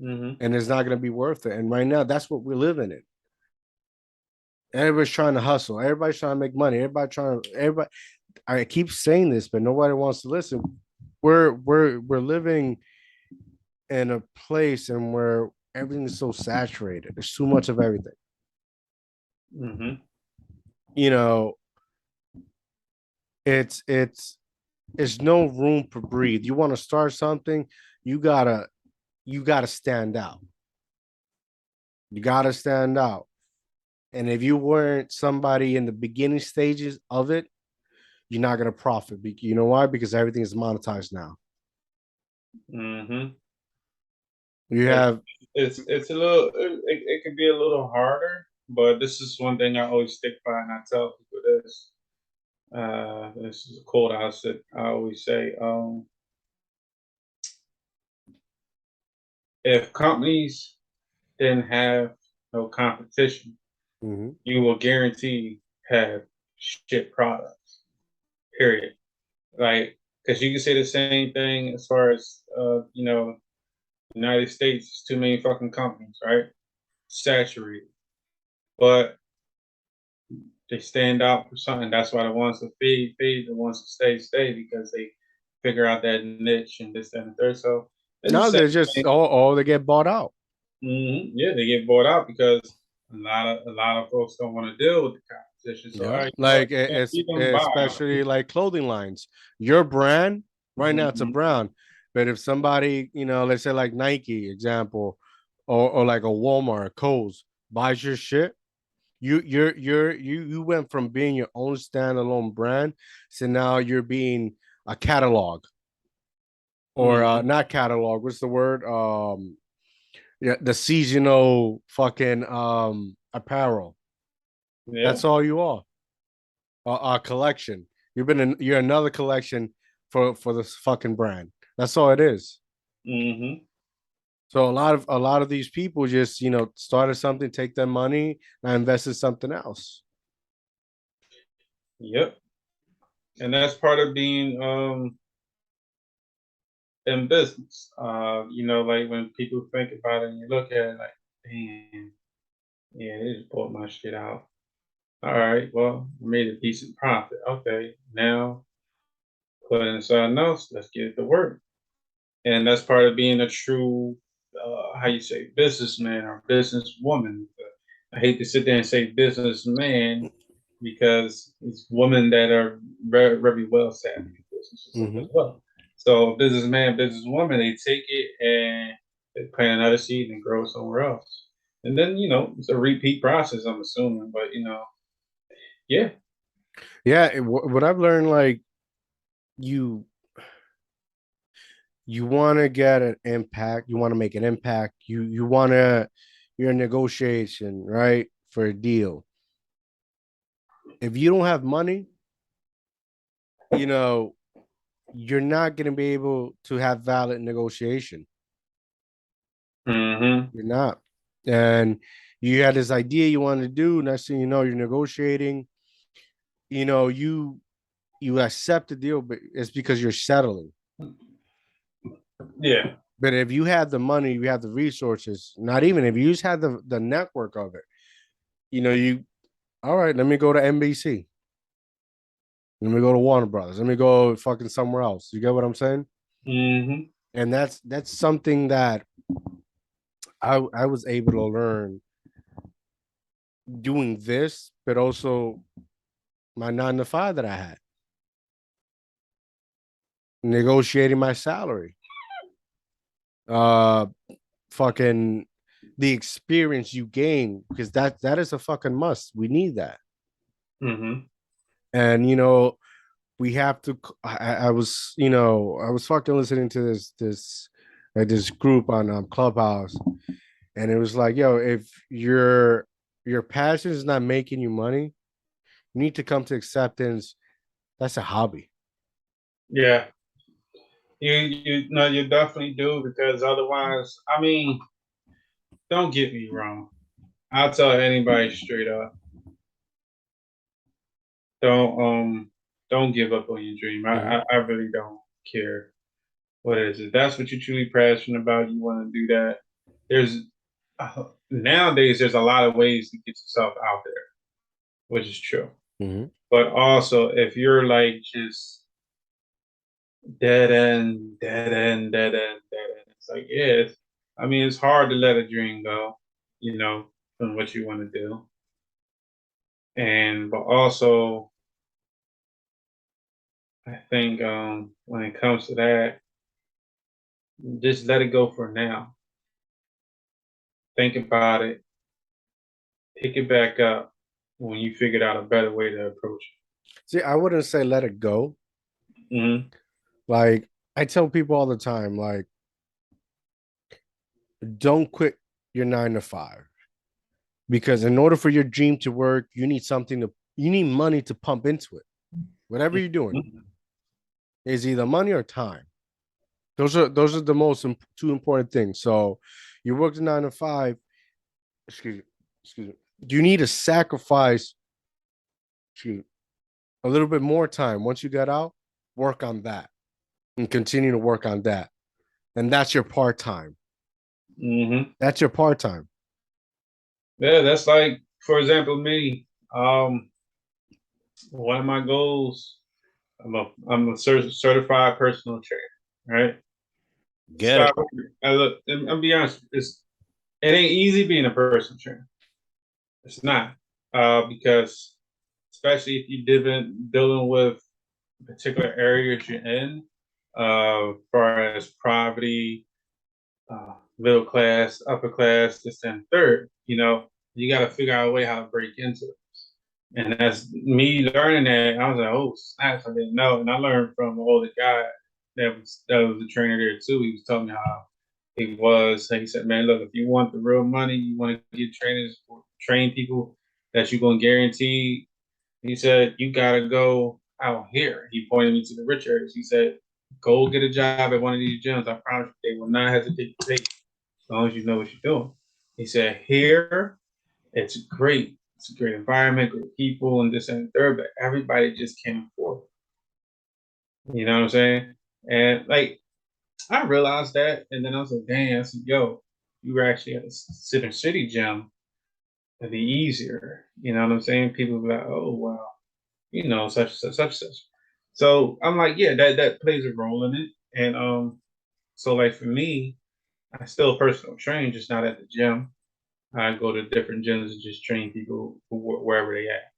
Mm-hmm. And it's not gonna be worth it. And right now, that's what we're living in. Everybody's trying to hustle. Everybody's trying to make money. Everybody. I keep saying this, but nobody wants to listen. We're living in a place and where everything is so saturated. There's too much of everything. Mm-hmm. You know, it's there's no room to breathe. You want to start something, you gotta you gotta stand out. You gotta stand out. And if you weren't somebody in the beginning stages of it, you're not gonna profit. You know why? Because everything is monetized now. Mm-hmm. You It's have it's a little it can be a little harder, but this is one thing I always stick by, and I tell people this. This is a quote I always say. If companies didn't have no competition, mhm, you will guarantee have shit products. Period. Like, because you can say the same thing as far as United States. Too many fucking companies, right? Saturated, but they stand out for something. That's why the ones that feed, the ones that stay, because they figure out that niche and this, that, and the third. So it's the no, same they're just thing. all they get bought out. Yeah, they get bought out because a lot of folks don't want to deal with the competition. So, all Yeah, right, you know what? like it's Keep them by. especially like clothing lines. Your brand right now it's a Mhm. brand, but if somebody let's say like Nike example, or like a Walmart, Kohl's buys your shit, you went from being your own standalone brand to now you're being a catalog or Mhm. not catalog. What's the word? Yeah, the seasonal fucking apparel. Yeah. That's all you are. A collection. You're another collection for this fucking brand. That's all it is. Mhm. So a lot of these people just started something, take their money, and invest in something else. Yep. And that's part of being in business. Like when people think about it and you look at it like, damn, yeah, they just bought my shit out. All right, well, I made a decent profit. Okay, now put in something else. Let's get it to work. And that's part of being a true, how you say, businessman or businesswoman. I hate to sit there and say businessman because it's women that are very, very well savvy in businesses as Mm-hmm. well. So businessman, businesswoman, they take it and they plant another seed and grow somewhere else. And then, it's a repeat process, I'm assuming. But, yeah. Yeah, what I've learned, like you you want to get an impact, you want to make an impact, you want to you're in negotiation, right, for a deal. If you don't have money, you know, you're not going to be able to have valid negotiation. Mm-hmm. You're not. And you had this idea you wanted to do. Next thing you know, you're negotiating. You know, you accept the deal, but it's because you're settling. Yeah. But if you had the money, you have the resources, not even if you just had the network of it, you know, you all right, let me go to NBC. Let me go to Warner Brothers. Let me go fucking somewhere else. You get what I'm saying? Mm-hmm. And that's something that I was able to learn doing this, but also my 9 to 5 that I had, negotiating my salary. Uh fucking the experience you gain, because that is a fucking must. We need that. Mm-hmm. And you know, we have to I was, you know, I was fucking listening to this like this group on Clubhouse, and it was like, yo, if your passion is not making you money, you need to come to acceptance. That's a hobby. Yeah. You know, you definitely do, because otherwise, I mean, don't get me wrong. I'll tell anybody straight up, don't don't give up on your dream. Mhm. I really don't care what it is. If that's what you're truly passionate about, you want to do that. There's nowadays there's a lot of ways to get yourself out there, which is true. Mhm. But also, if you're like just dead end, dead end, dead end, dead end, it's like, yeah, I mean, it's hard to let a dream go, you know, from what you want to do. And but also, I think when it comes to that, just let it go for now. Think about it, pick it back up when you figured out a better way to approach See, I wouldn't say let it go. it. Mm-hmm. Like I tell people all the time, like, don't quit your 9 to 5, because in order for your dream to work, you need money to pump into it. Whatever you're doing is either money or time. Those are the most two important things. So you work the 9 to 5. Excuse me. Excuse me. You need to sacrifice, excuse me, a little bit more time once you get out. Work on that and continue to work on that, and that's your part time. Mm-hmm. That's your part time. Yeah, that's like, for example, me. One of my goals. I'm a certified personal trainer, right? Get it. Stop. I'll be honest. It ain't easy being a personal trainer. It's not, because especially if you're dealing with particular areas you're in, as far as poverty, middle class, upper class, this and third. You know, you got to figure out a way how to break into it. And that's me learning that. I was like, oh, snaps, I didn't know. And I learned from an older guy that was a trainer there too. He was telling me how he was. He said, man, look, if you want the real money, you want to get trainers, train people that you're going to guarantee. He said, you got to go out here. He pointed me to the rich areas. He said, go get a job at one of these gyms. I promise you, they will not hesitate to take you as long as you know what you're doing. He said, here, it's great. It's a great environment, great people, and this and the third, but everybody just can't afford it. You know what I'm saying? And like, I realized that, and then I was like, dang, I said, yo, you were actually at a Center City gym, it'd be easier. You know what I'm saying? People be like, oh, wow, you know, such, such, such, such. So I'm like, yeah, that plays a role in it. And so like for me, I still personal train, just not at the gym. I go to different gyms and just train people wherever they at.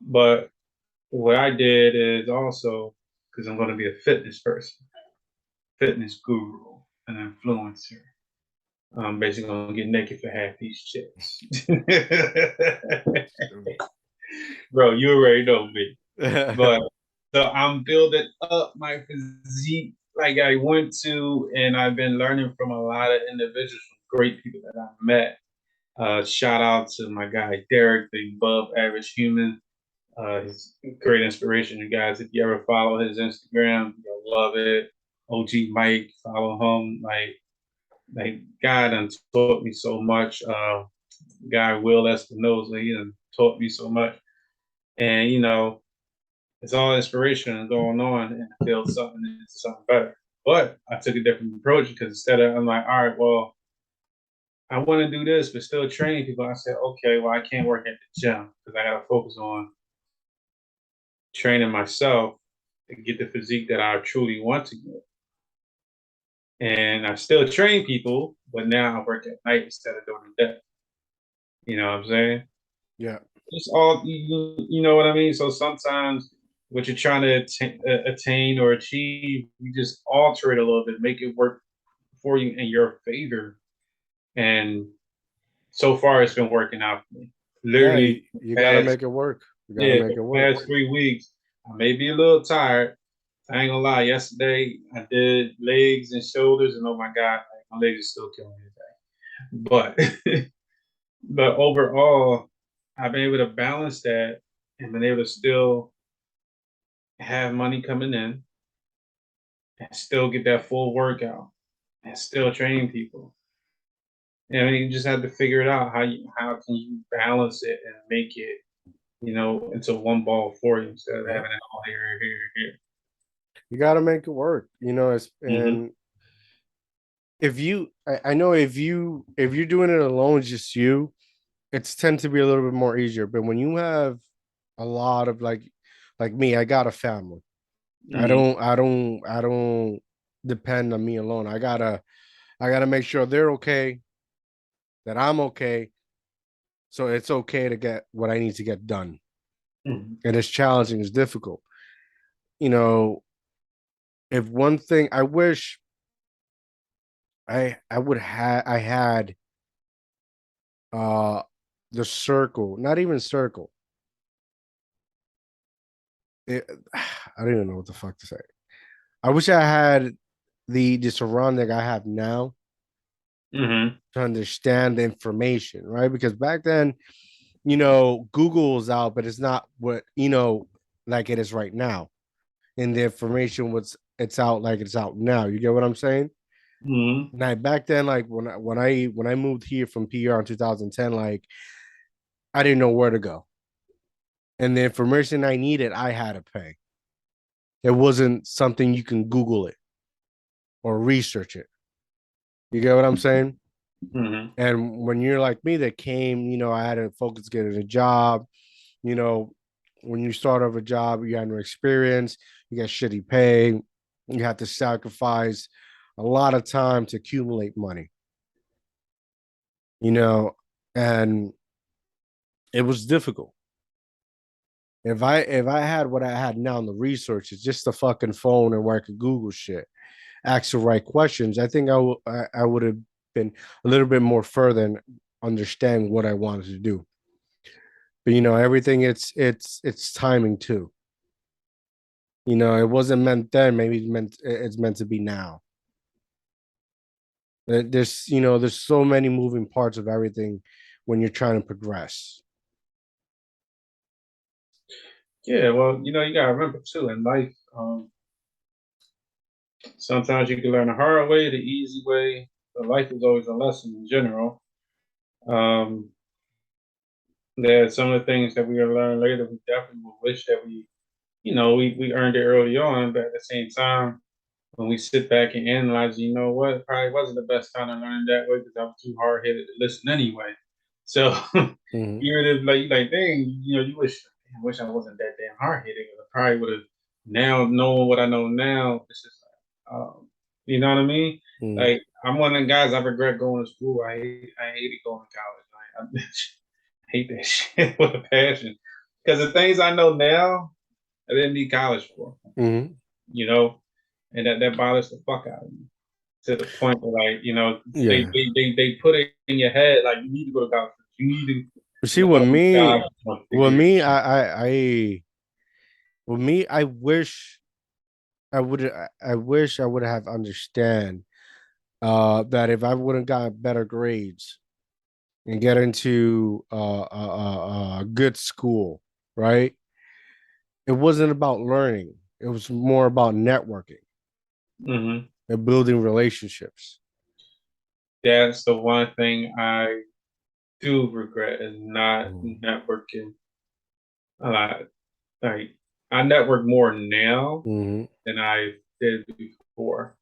But what I did is also, because I'm going to be a fitness person, fitness guru, an influencer. I'm basically going to get naked for half these chicks. Bro, you already know me. But so I'm building up my physique like I want to, and I've been learning from a lot of individuals, great people that I've met. Shout out to my guy Derek, the above average human. He's great inspiration, you guys. If you ever follow his Instagram, you'll love it. OG Mike, follow him. Like, like God done taught me so much. Guy Will Espinosa, he done taught me so much. And it's all inspiration going on and build something into something better. But I took a different approach because instead of I'm like, all right, well, I want to do this, but still train people. I said, okay, well, I can't work at the gym because I got to focus on training myself to get the physique that I truly want to get. And I still train people, but now I work at night instead of during the day. You know what I'm saying? Yeah. It's all you know what I mean. So sometimes what you're trying to attain or achieve, you just alter it a little bit, make it work for you in your favor. And so far, it's been working out for me. Yeah, Literally, you got to past make it work. You got to yeah, make the it work. past 3 weeks, I may be a little tired. I ain't gonna lie. Yesterday, I did legs and shoulders, and oh my god, like, my legs are still killing me today. But but overall, I've been able to balance that and been able to still have money coming in and still get that full workout and still train people. I mean, you just have to figure it out how can you balance it and make it into one ball for you instead of Yeah. having it all here. You got to make it work. Mm-hmm. And if you, I know if you're doing it alone, just you, it's tend to be a little bit more easier. But when you have a lot of like me, I got a family. Mm-hmm. I don't depend on me alone. I gotta make sure they're okay, that I'm okay. So it's okay to get what I need to get done. Mm-hmm. And it's challenging, it's difficult. You know, if one thing I wish I would have I had uh the circle, not even circle. It, I don't even know what the fuck to say. I wish I had the surrounding I have now Mm-hmm. to understand the information, right? Because back then, Google was out, but it's not what like it is right now. And the information was it's out like it's out now. You get what I'm saying? Mm-hmm. Now back then, like when I moved here from PR in 2010, like I didn't know where to go. And the information I needed, I had to pay. It wasn't something you can Google it or research it. You get what I'm saying? Mm-hmm. And when you're like me that came, I had to focus getting a job. You know, when you start off a job, you have no experience, you get shitty pay, you have to sacrifice a lot of time to accumulate money, you know, and it was difficult. If I had what I had now in the research, it's just a fucking phone and where I could Google shit, ask the right questions. I think I would have been a little bit more further and understand what I wanted to do. But everything it's timing too. It wasn't meant then. Maybe it's meant to be now. There's so many moving parts of everything when you're trying to progress. Yeah, well, you gotta remember too in life, sometimes you can learn the hard way, the easy way, but life is always a lesson in general. Um, that some of the things that we learn later, we definitely will wish that we earned it early on, but at the same time, when we sit back and analyze, you know what, it probably wasn't the best time to learn that way because I was too hard headed to listen anyway. So Mm-hmm. even if like dang, you wish I wasn't that damn hard headed. I probably would have now knowing what I know now. It's just like, you know what I mean? Mm-hmm. Like I'm one of the guys I regret going to school. I hated going to college. Like, I hate that shit with a passion because the things I know now, I didn't need college for. Mm-hmm. You know, and that bothers the fuck out of me to the point where like Yeah. they put it in your head like you need to go to college. You need to But see, with me, job with degree. me, with me, I wish I would have understand that if I wouldn't got better grades and get into good school, right? It wasn't about learning. It was more about networking Mm-hmm. and building relationships. that's the one thing I do regret is not Mm. networking a lot. Like I network more now Mhm. than I did before,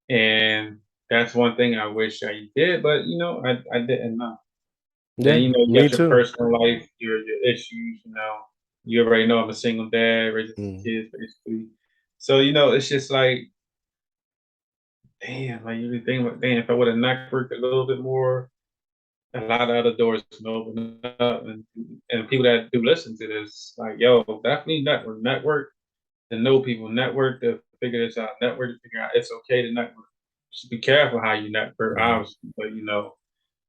and that's one thing I wish I did, but I didn't know. Then Yeah, you me got your too. personal life, your issues. You already know I'm a single dad, raising Mm. kids basically. So it's just like, damn, like you really think about, damn, if I would have networked a little bit more, a lot of other doors can open up, and people that do listen to this, like, yo, definitely network to know people, network to figure this out, network to figure out it's okay to network. Just be careful how you network, Yeah. obviously, but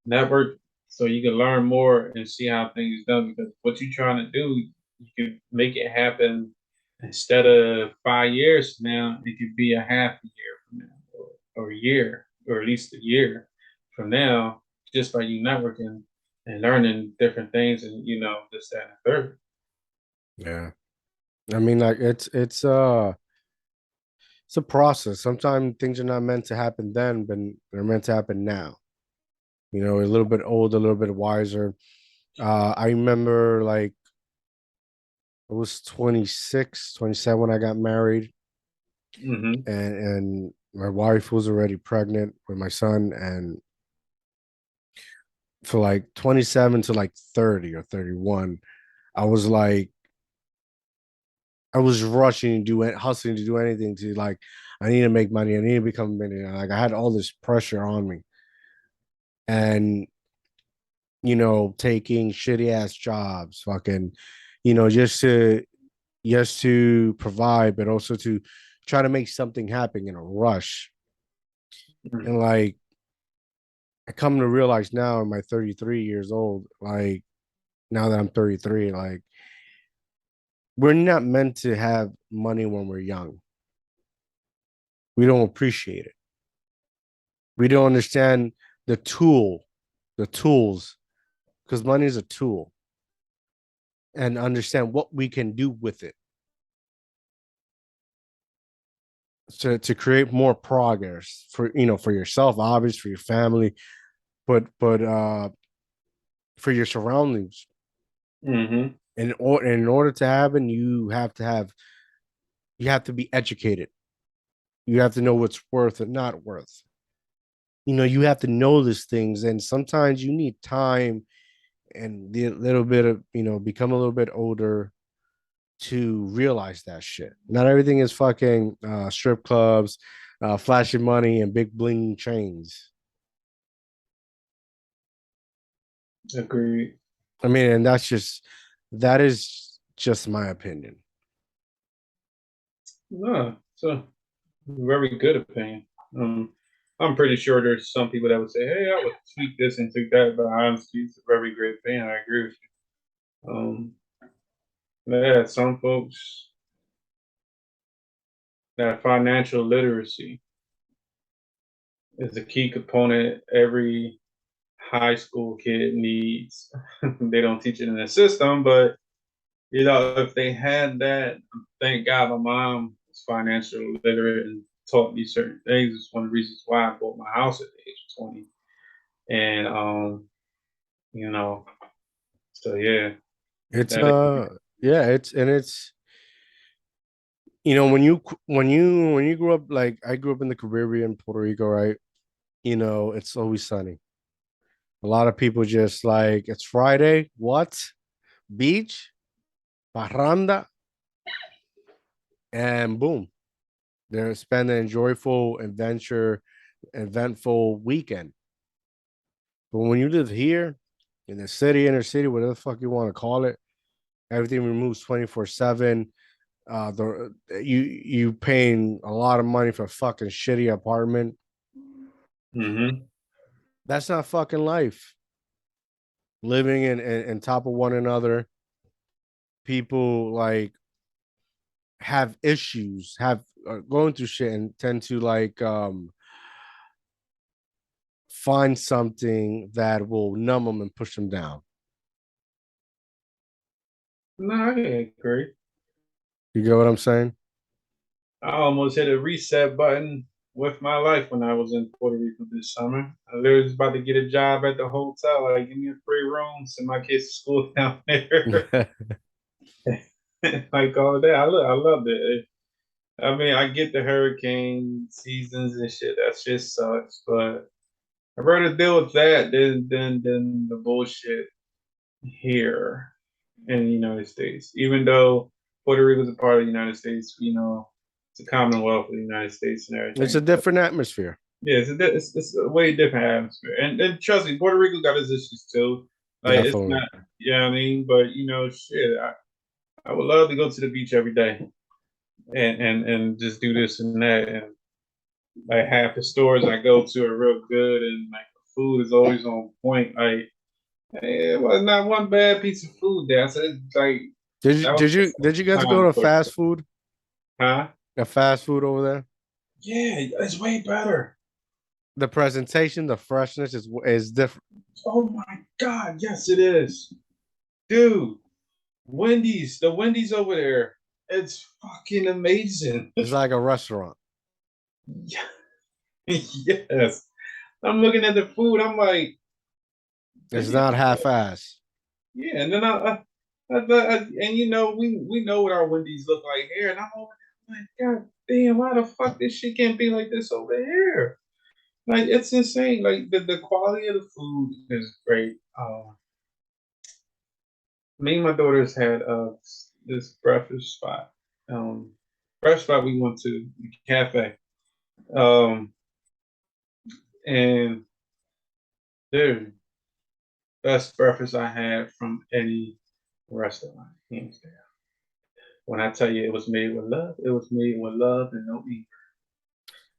network so you can learn more and see how things done. Because what you're trying to do, you can make it happen instead of 5 years from now. It could be a half a year from now, or a year, or at least a year from now, just by you networking and learning different things, and this, that, and the third. Yeah. I mean, like it's a process. Sometimes things are not meant to happen then, but they're meant to happen now. A little bit older, a little bit wiser. I remember like I was 26, 27 when I got married, Hmm. and my wife was already pregnant with my son, and for like 27 to like 30 or 31, I was like I was rushing to do it, hustling to do anything to like I need to make money, I need to become a millionaire. Like I had all this pressure on me. And taking shitty ass jobs, fucking, just to provide, but also to try to make something happen in a rush. And like I come to realize now in my 33 years old, like now that I'm 33, like we're not meant to have money when we're young. We don't appreciate it. We don't understand the tools, because money is a tool, and understand what we can do with it to create more progress for yourself, obviously, for your family, but for your surroundings. Hmm. In order to happen, you have to be educated. You have to know what's worth and not worth. You have to know these things, and sometimes you need time and the little bit of become a little bit older to realize that shit. Not everything is fucking strip clubs, flashing money and big bling chains. Agreed. I mean, and that is just my opinion. No, so very good opinion. I'm pretty sure there's some people that would say, "Hey, I would tweak this and tweak that," but honestly, it's a very great opinion. I agree with you. Yeah, some folks, that financial literacy is a key component every high school kid needs. They don't teach it in the system, but if they had that, thank God my mom was financially literate and taught me certain things. It's one of the reasons why I bought my house at the age of 20. And you know, so yeah, It's that is. yeah, when you grew up, like I grew up in the Caribbean, Puerto Rico, right? It's always sunny. A lot of people just like it's Friday, what? Beach, parranda, and boom. They're spending a joyful eventful weekend. But when you live here in the city, inner city, whatever the fuck you want to call it, everything removes 24/7. You paying a lot of money for a fucking shitty apartment. Hmm. That's not fucking life. Living in top of one another. People like have issues, have going through shit, and tend to like find something that will numb them and push them down. No, I agree. You get what I'm saying? I almost hit a reset button with my life when I was in Puerto Rico this summer. I literally was about to get a job at the hotel. Like, give me a free room, send my kids to school down there. Like all of that. I loved it. I mean, I get the hurricane seasons and shit. That shit sucks, but I'd rather deal with that than the bullshit here in the United States. Even though Puerto Rico is a part of the United States, it's a commonwealth of the United States and everything. It's a different atmosphere. Yeah, it's a way different atmosphere. And trust me, Puerto Rico got its issues too. Like Definitely. it's not, yeah, I mean, but shit, I would love to go to the beach every day and just do this and that. And like half the stores I go to are real good, and like the food is always on point. Like it was not one bad piece of food there. I said like, did you get to go to fast food? Huh? A fast food over there? Yeah, it's way better. The presentation, the freshness is different. Oh my God, yes it is, dude. The Wendy's over there, it's fucking amazing. It's like a restaurant. Yeah. Yes. I'm looking at the food. I'm like, it's not half-ass. Yeah, and then we know what our Wendy's look like here, and I'm like, God damn, why the fuck this shit can't be like this over here? Like it's insane. Like the quality of the food is great. Me and my daughters had this breakfast spot. Breakfast spot we went to, the cafe. And dude, best breakfast I had from any restaurant, hands down. When I tell you it was made with love, it was made with love and no evil.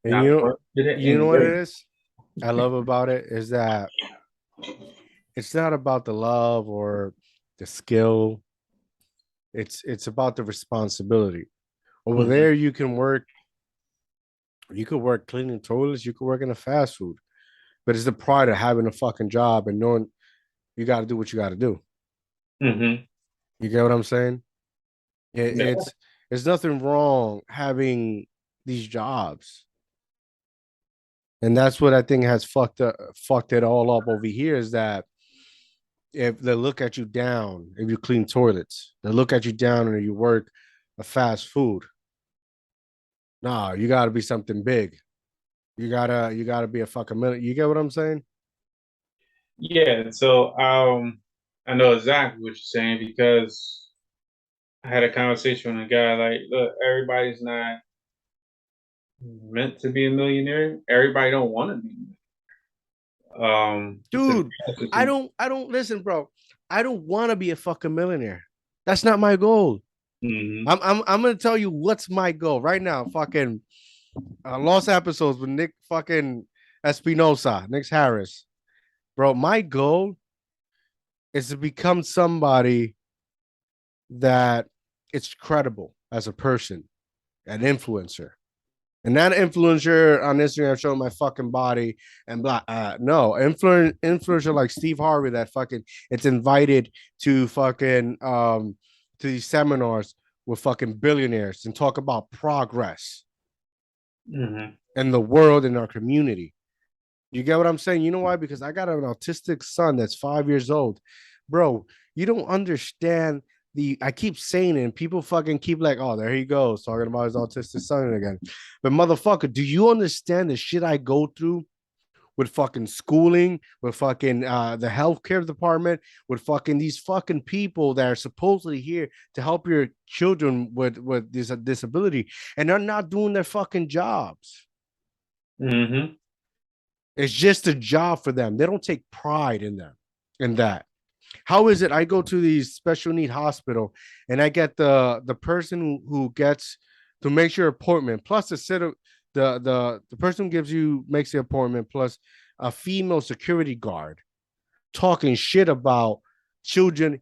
And you know what it is? I love about it is that it's not about the love or the skill. It's about the responsibility. Over there, you can work. You could work cleaning toilets. You could work in a fast food, but it's the pride of having a fucking job and knowing you got to do what you got to do. Mm-hmm. You get what I'm saying? It's nothing wrong having these jobs, and that's what I think has fucked it all up over here. Is that if they look at you down, if you clean toilets, they look at you down and you work a fast food. Nah, you got to be something big. You gotta be a fucking minute. You get what I'm saying? Yeah. So I know exactly what you're saying because I had a conversation with a guy. Like, look, everybody's not meant to be a millionaire. Everybody don't want to be. Dude, I don't listen, bro. I don't want to be a fucking millionaire. That's not my goal. Mm-hmm. I'm gonna tell you what's my goal right now. Fucking Lost Episodes with Nick fucking Espinosa, Nick Harris. Bro, my goal is to become somebody that it's credible as a person, an influencer. And not an influencer on Instagram showing my fucking body and blah. No, influencer like Steve Harvey that fucking it's invited to fucking to these seminars with fucking billionaires and talk about progress in the world in our community. You get what I'm saying? You know why? Because I got an autistic son that's 5 years old. Bro, you don't understand I keep saying it and people fucking keep like, oh, there he goes talking about his autistic son again. But motherfucker, do you understand the shit I go through with fucking schooling, with fucking the healthcare department, with fucking these fucking people that are supposedly here to help your children with this disability, and they're not doing their fucking jobs. Mm-hmm. It's just a job for them. They don't take pride in that. How is it I go to the special need hospital and I get the person who gets to make your appointment plus the person who makes the appointment plus a female security guard talking shit about children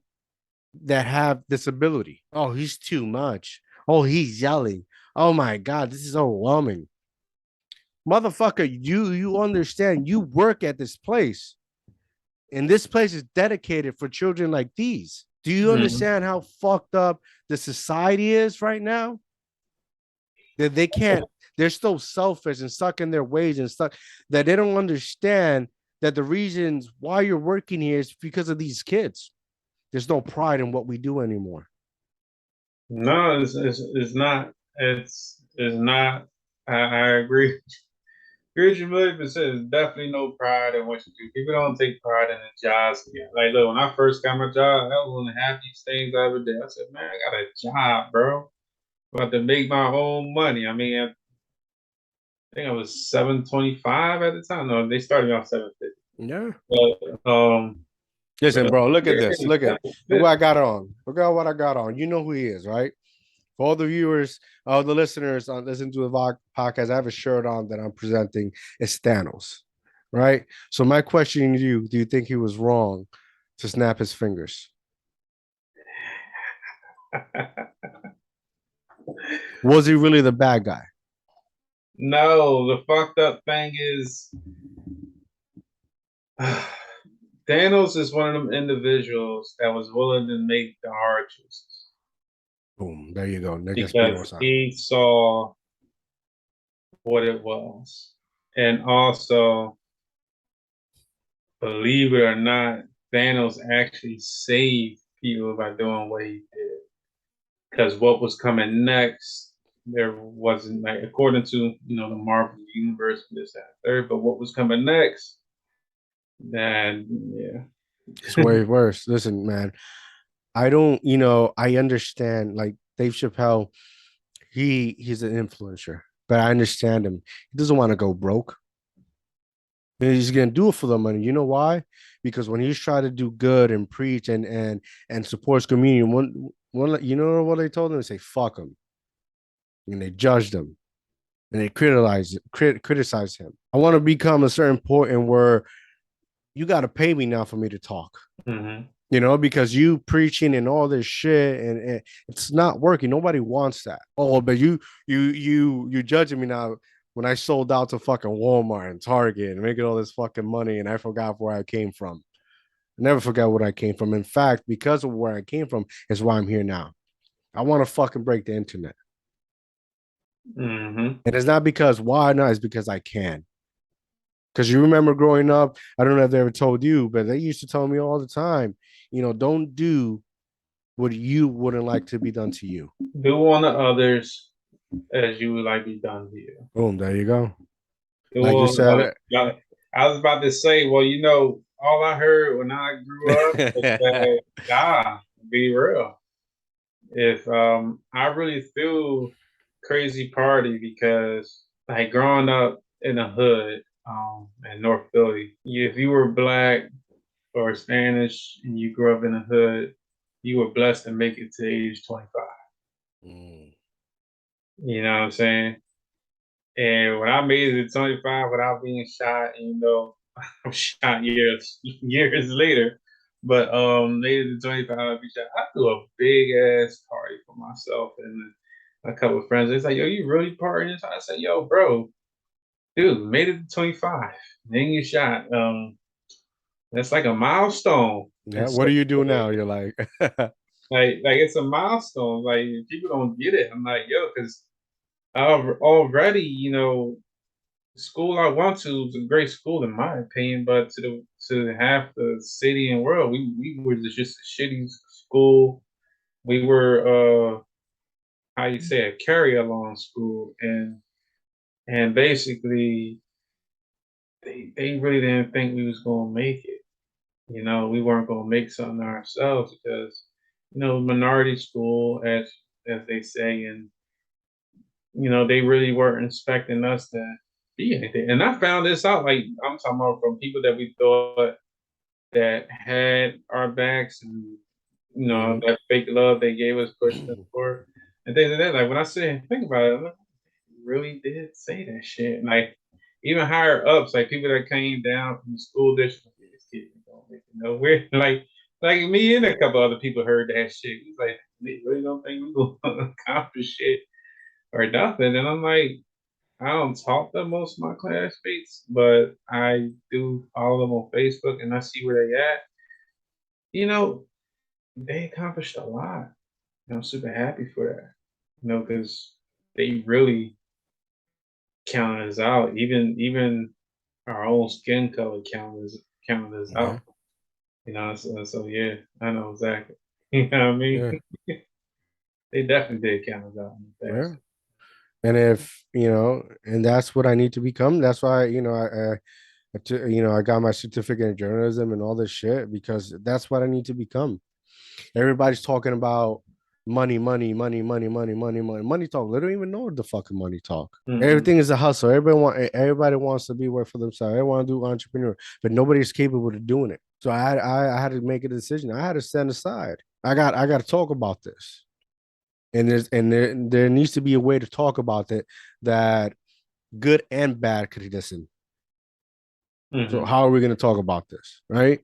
that have disability. Oh, he's too much. Oh, he's yelling. Oh my God, this is overwhelming. Motherfucker, you understand you work at this place. And this place is dedicated for children like these. Do you understand how fucked up the society is right now? That they They're so selfish and stuck in their ways and stuck that they don't understand that the reasons why you're working here is because of these kids. There's no pride in what we do anymore. No, it's not. It's not. I agree. Agree with you 1,000,000%. There's definitely no pride in what you do. People don't take pride in the jobs. Like, look, when I first got my job, that was one of the happiest things I ever did. I said, man, I got a job, bro. I'm about to make my own money. I mean, I think I was 725 at the time. No, they started me off 750. Yeah. But Listen, bro, look at this. Look at yeah. what I got on. Look at what I got on. You know who he is, right? For all the viewers, the listeners listen to the podcast, I have a shirt on that I'm presenting. It's Thanos, right? So my question to you, do you think he was wrong to snap his fingers? Was he really the bad guy? No, the fucked up thing is Thanos is one of them individuals that was willing to make the hard choices Boom. There you go. Nick because Espinosa. he saw what it was. And also, believe it or not, Thanos actually saved people by doing what he did. Because what was coming next, there wasn't, like, according to the Marvel universe, this, that, third. But what was coming next, then yeah, It's way worse. Listen, man, I don't, I understand like Dave Chappelle, he's an influencer, but I understand him. He doesn't want to go broke. And he's gonna do it for the money. You know why? Because when he's trying to do good and preach and supports community, one you know what they told him? They say fuck him, and they judged him and they criticize him. I want to become a certain point and where you got to pay me now for me to talk. mm-hmm. Because you preaching and all this shit and it's not working. Nobody wants that. Oh, but you judging me now when I sold out to fucking Walmart and Target and making all this fucking money and I forgot where I came from. I never forgot what I came from. In fact, because of where I came from is why I'm here now. I want to fucking break the internet. Mm-hmm. And it's not because why not, it's because I can. Because you remember growing up, I don't know if they ever told you, but they used to tell me all the time, don't do what you wouldn't like to be done to you. Do unto others as you would like be done to you. Boom, there you go. Do Like you said I was about to say, well, all I heard when I grew up was that, be real. If I really threw crazy party because, like, growing up in the hood in North Philly, if you were black or Spanish and you grew up in the hood, you were blessed to make it to age 25. Mm. You know what I'm saying? And when I made it to 25 without being shot, I'm shot years later. But made it to 25, I'd be shot. I threw a big ass party for myself and a couple of friends. It's like, yo, you really partying? I said, yo, bro, dude, made it to 25. Then you shot. That's like a milestone. Yeah. And What so, do you do now? You're like, like it's a milestone. Like, people don't get it. I'm like, yo, because already, school I went to was a great school in my opinion, but to half the city and world, we were just a shitty school. We were how you say, a carry along school, and basically they really didn't think we was gonna make it. We weren't gonna make something ourselves because minority school, as they say, and they really weren't expecting us to be anything. And I found this out, like, I'm talking about from people that we thought that had our backs and that fake love they gave us, pushed us for, and things like that. Like, when I say think about it, I'm like, really did say that shit. And, like, even higher ups, like people that came down from the school district, this kid don't make it nowhere. Like me and a couple other people heard that shit. He's like, they really don't think we're gonna accomplish shit or nothing. And I'm like, I don't talk to most of my classmates, but I do follow them on Facebook and I see where they at. They accomplished a lot. And I'm super happy for that. Because they really counting us out. Even our own skin color counting us Yeah. out. You know, so yeah, I know exactly. You know what I mean? Yeah. They definitely did count us out in the Yeah. past. And if, and that's what I need to become. That's why, I got my certificate in journalism and all this shit because that's what I need to become. Everybody's talking about money, money, money, money, money, money, money, money talk. They don't even know what the fucking money talk. Mm-mm. Everything is a hustle. Everybody wants to be work for themselves. Everyone want to do entrepreneur, but nobody's capable of doing it. So I had to make a decision. I had to stand aside. I got to talk about this. And there needs to be a way to talk about it that good and bad could listen. So Mm-hmm. how are we going to talk about this, right?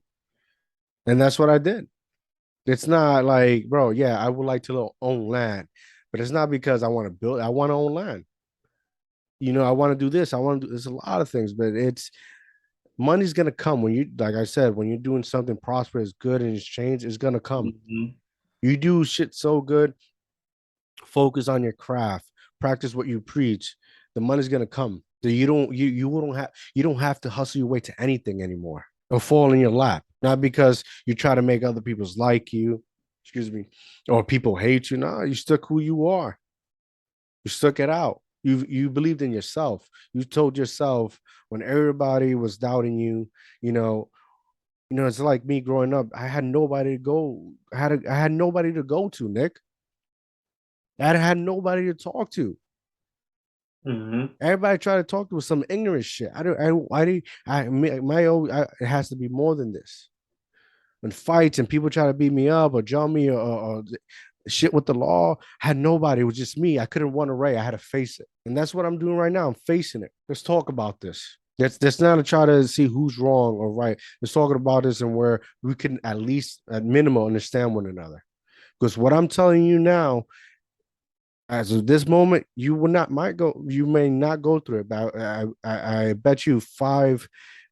And that's what I did. It's not like, bro, yeah, I would like to own land, but it's not because I want to build. I want to own land. I want to do this. I want to do. There's a lot of things, but it's money's gonna come when you, like I said, when you're doing something prosperous, good, and it's changed. It's gonna come. Mm-hmm. You do shit so good. Focus on your craft. Practice what you preach. The money's gonna come. So you don't have to hustle your way to anything anymore or fall in your lap. Not because you try to make other people's like you, excuse me, or people hate you. No, you stuck who you are. You stuck it out. You believed in yourself. You told yourself when everybody was doubting you, you know, it's like me growing up. I had nobody to go. I had nobody to go to, Nick. I had nobody to talk to. Mm-hmm. Everybody try to talk to us some ignorant shit. I don't. I do. It has to be more than this. When fights and people try to beat me up or jump me or shit with the law, I had nobody. It was just me. I couldn't run away. I had to face it, and that's what I'm doing right now. I'm facing it. Let's talk about this. That's not to try to see who's wrong or right. Let's talk about this and where we can at least, at minimum, understand one another. Because what I'm telling you now, as of this moment, you may not go through it, but I bet you 5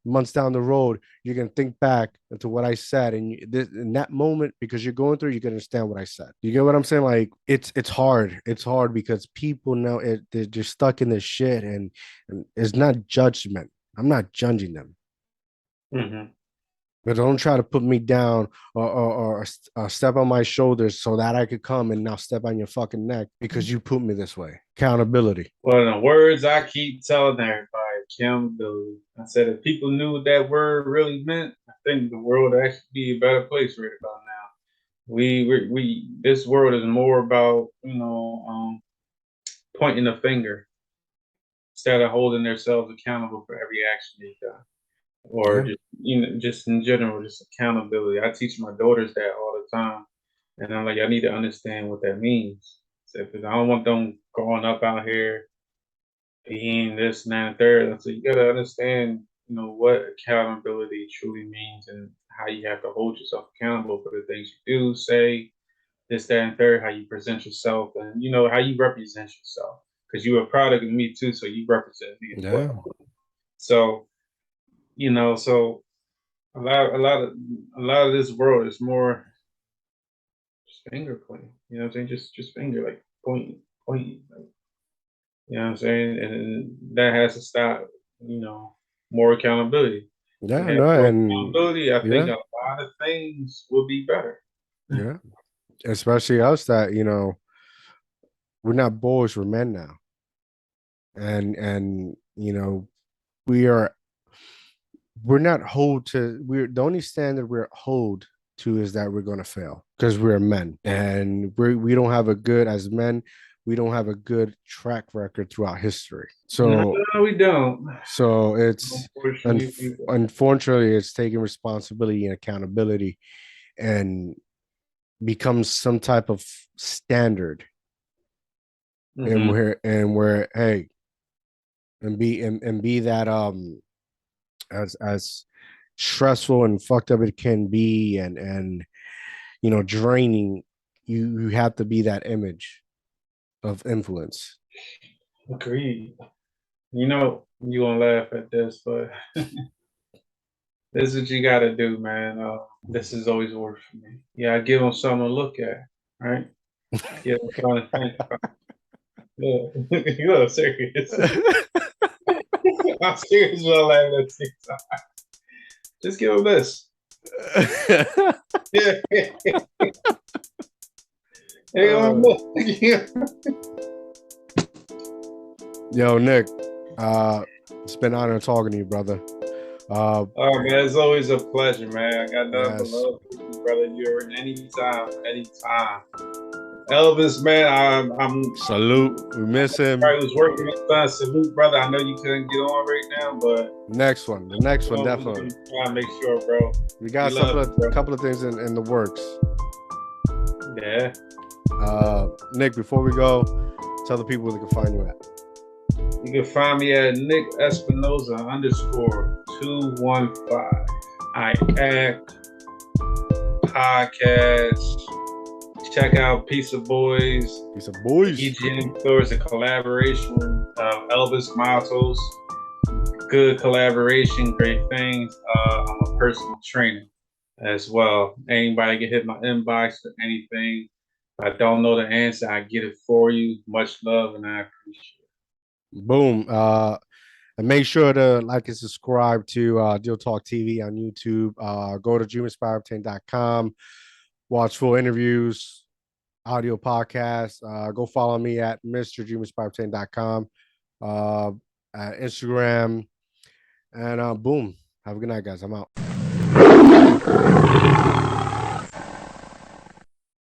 months down the road, you're gonna think back into what I said, and in that moment, because you're going through, you can understand what I said. You get what I'm saying? Like it's hard. It's hard because people know they're just stuck in this shit, and it's not judgment. I'm not judging them. Mm-hmm. But don't try to put me down or step on my shoulders so that I could come and now step on your fucking neck because you put me this way. Accountability. Well, the words I keep telling everybody, accountability. I said if people knew what that word really meant, I think the world would actually be a better place right about now. We this world is more about pointing a finger instead of holding themselves accountable for every action they've done, or Yeah. just just in general, just accountability. I teach my daughters that all the time, and I'm like, I need to understand what that means. So, because I don't want them growing up out here being this and that and third. So you gotta understand, what accountability truly means and how you have to hold yourself accountable for the things you do, say, this, that, and third, how you present yourself and how you represent yourself. Because you're a product of me too, so you represent me as Yeah. well. So, so a lot of this world is more just finger pointing. You know what I'm saying? Just finger like pointing. Like, you know what I'm saying? And that has to stop. You know, more accountability. We Yeah. have No. more And accountability. I think yeah. a lot of things will be better. Yeah. Especially us that, we're not boys, we're men now. And we are we're not hold to we're the only standard we're hold to is that we're gonna fail because we're men and we don't have a good as men we don't have a good track record throughout history. No, So we don't. it's Unfortunately, we don't. unfortunately it's taking responsibility and accountability and becomes some type of standard and Mm-hmm. where hey and be that as stressful and fucked up it can be and draining, you have to be that image of influence. Agreed. You gonna laugh at this, but this is what you gotta do, man. This has always worked for me. Yeah, I give them something to look at, right? Give them something to think about. Yeah, you know, serious. I'm serious when I'm laughing at TikTok. Just give him this. Yeah. Yo, Nick, it's been an honor talking to you, brother. Oh man, it's always a pleasure, man. I got nothing but love for you, brother. You're anytime. Elvis, man, I'm salute. We miss him. I was working with us. Salute, brother. I know you couldn't get on right now, but the next one definitely. Try to make sure, bro. We got a couple of things in the works. Yeah. Nick, before we go, tell the people where they can find you at. You can find me at Nick Espinosa _215. I act, podcast. Check out Piece of Boys. EGM Tour is a collaboration with Elvis Matos. Good collaboration, great things. I'm a personal trainer as well. Anybody can hit my inbox for anything. If I don't know the answer, I get it for you. Much love, and I appreciate it. Boom. And make sure to like and subscribe to DIOTALK TV on YouTube. Go to dreaminspiredobtain.com. Watch full interviews, audio podcasts. Go follow me at mrdreaminspiredobtain.com, at Instagram. And boom. Have a good night, guys. I'm out.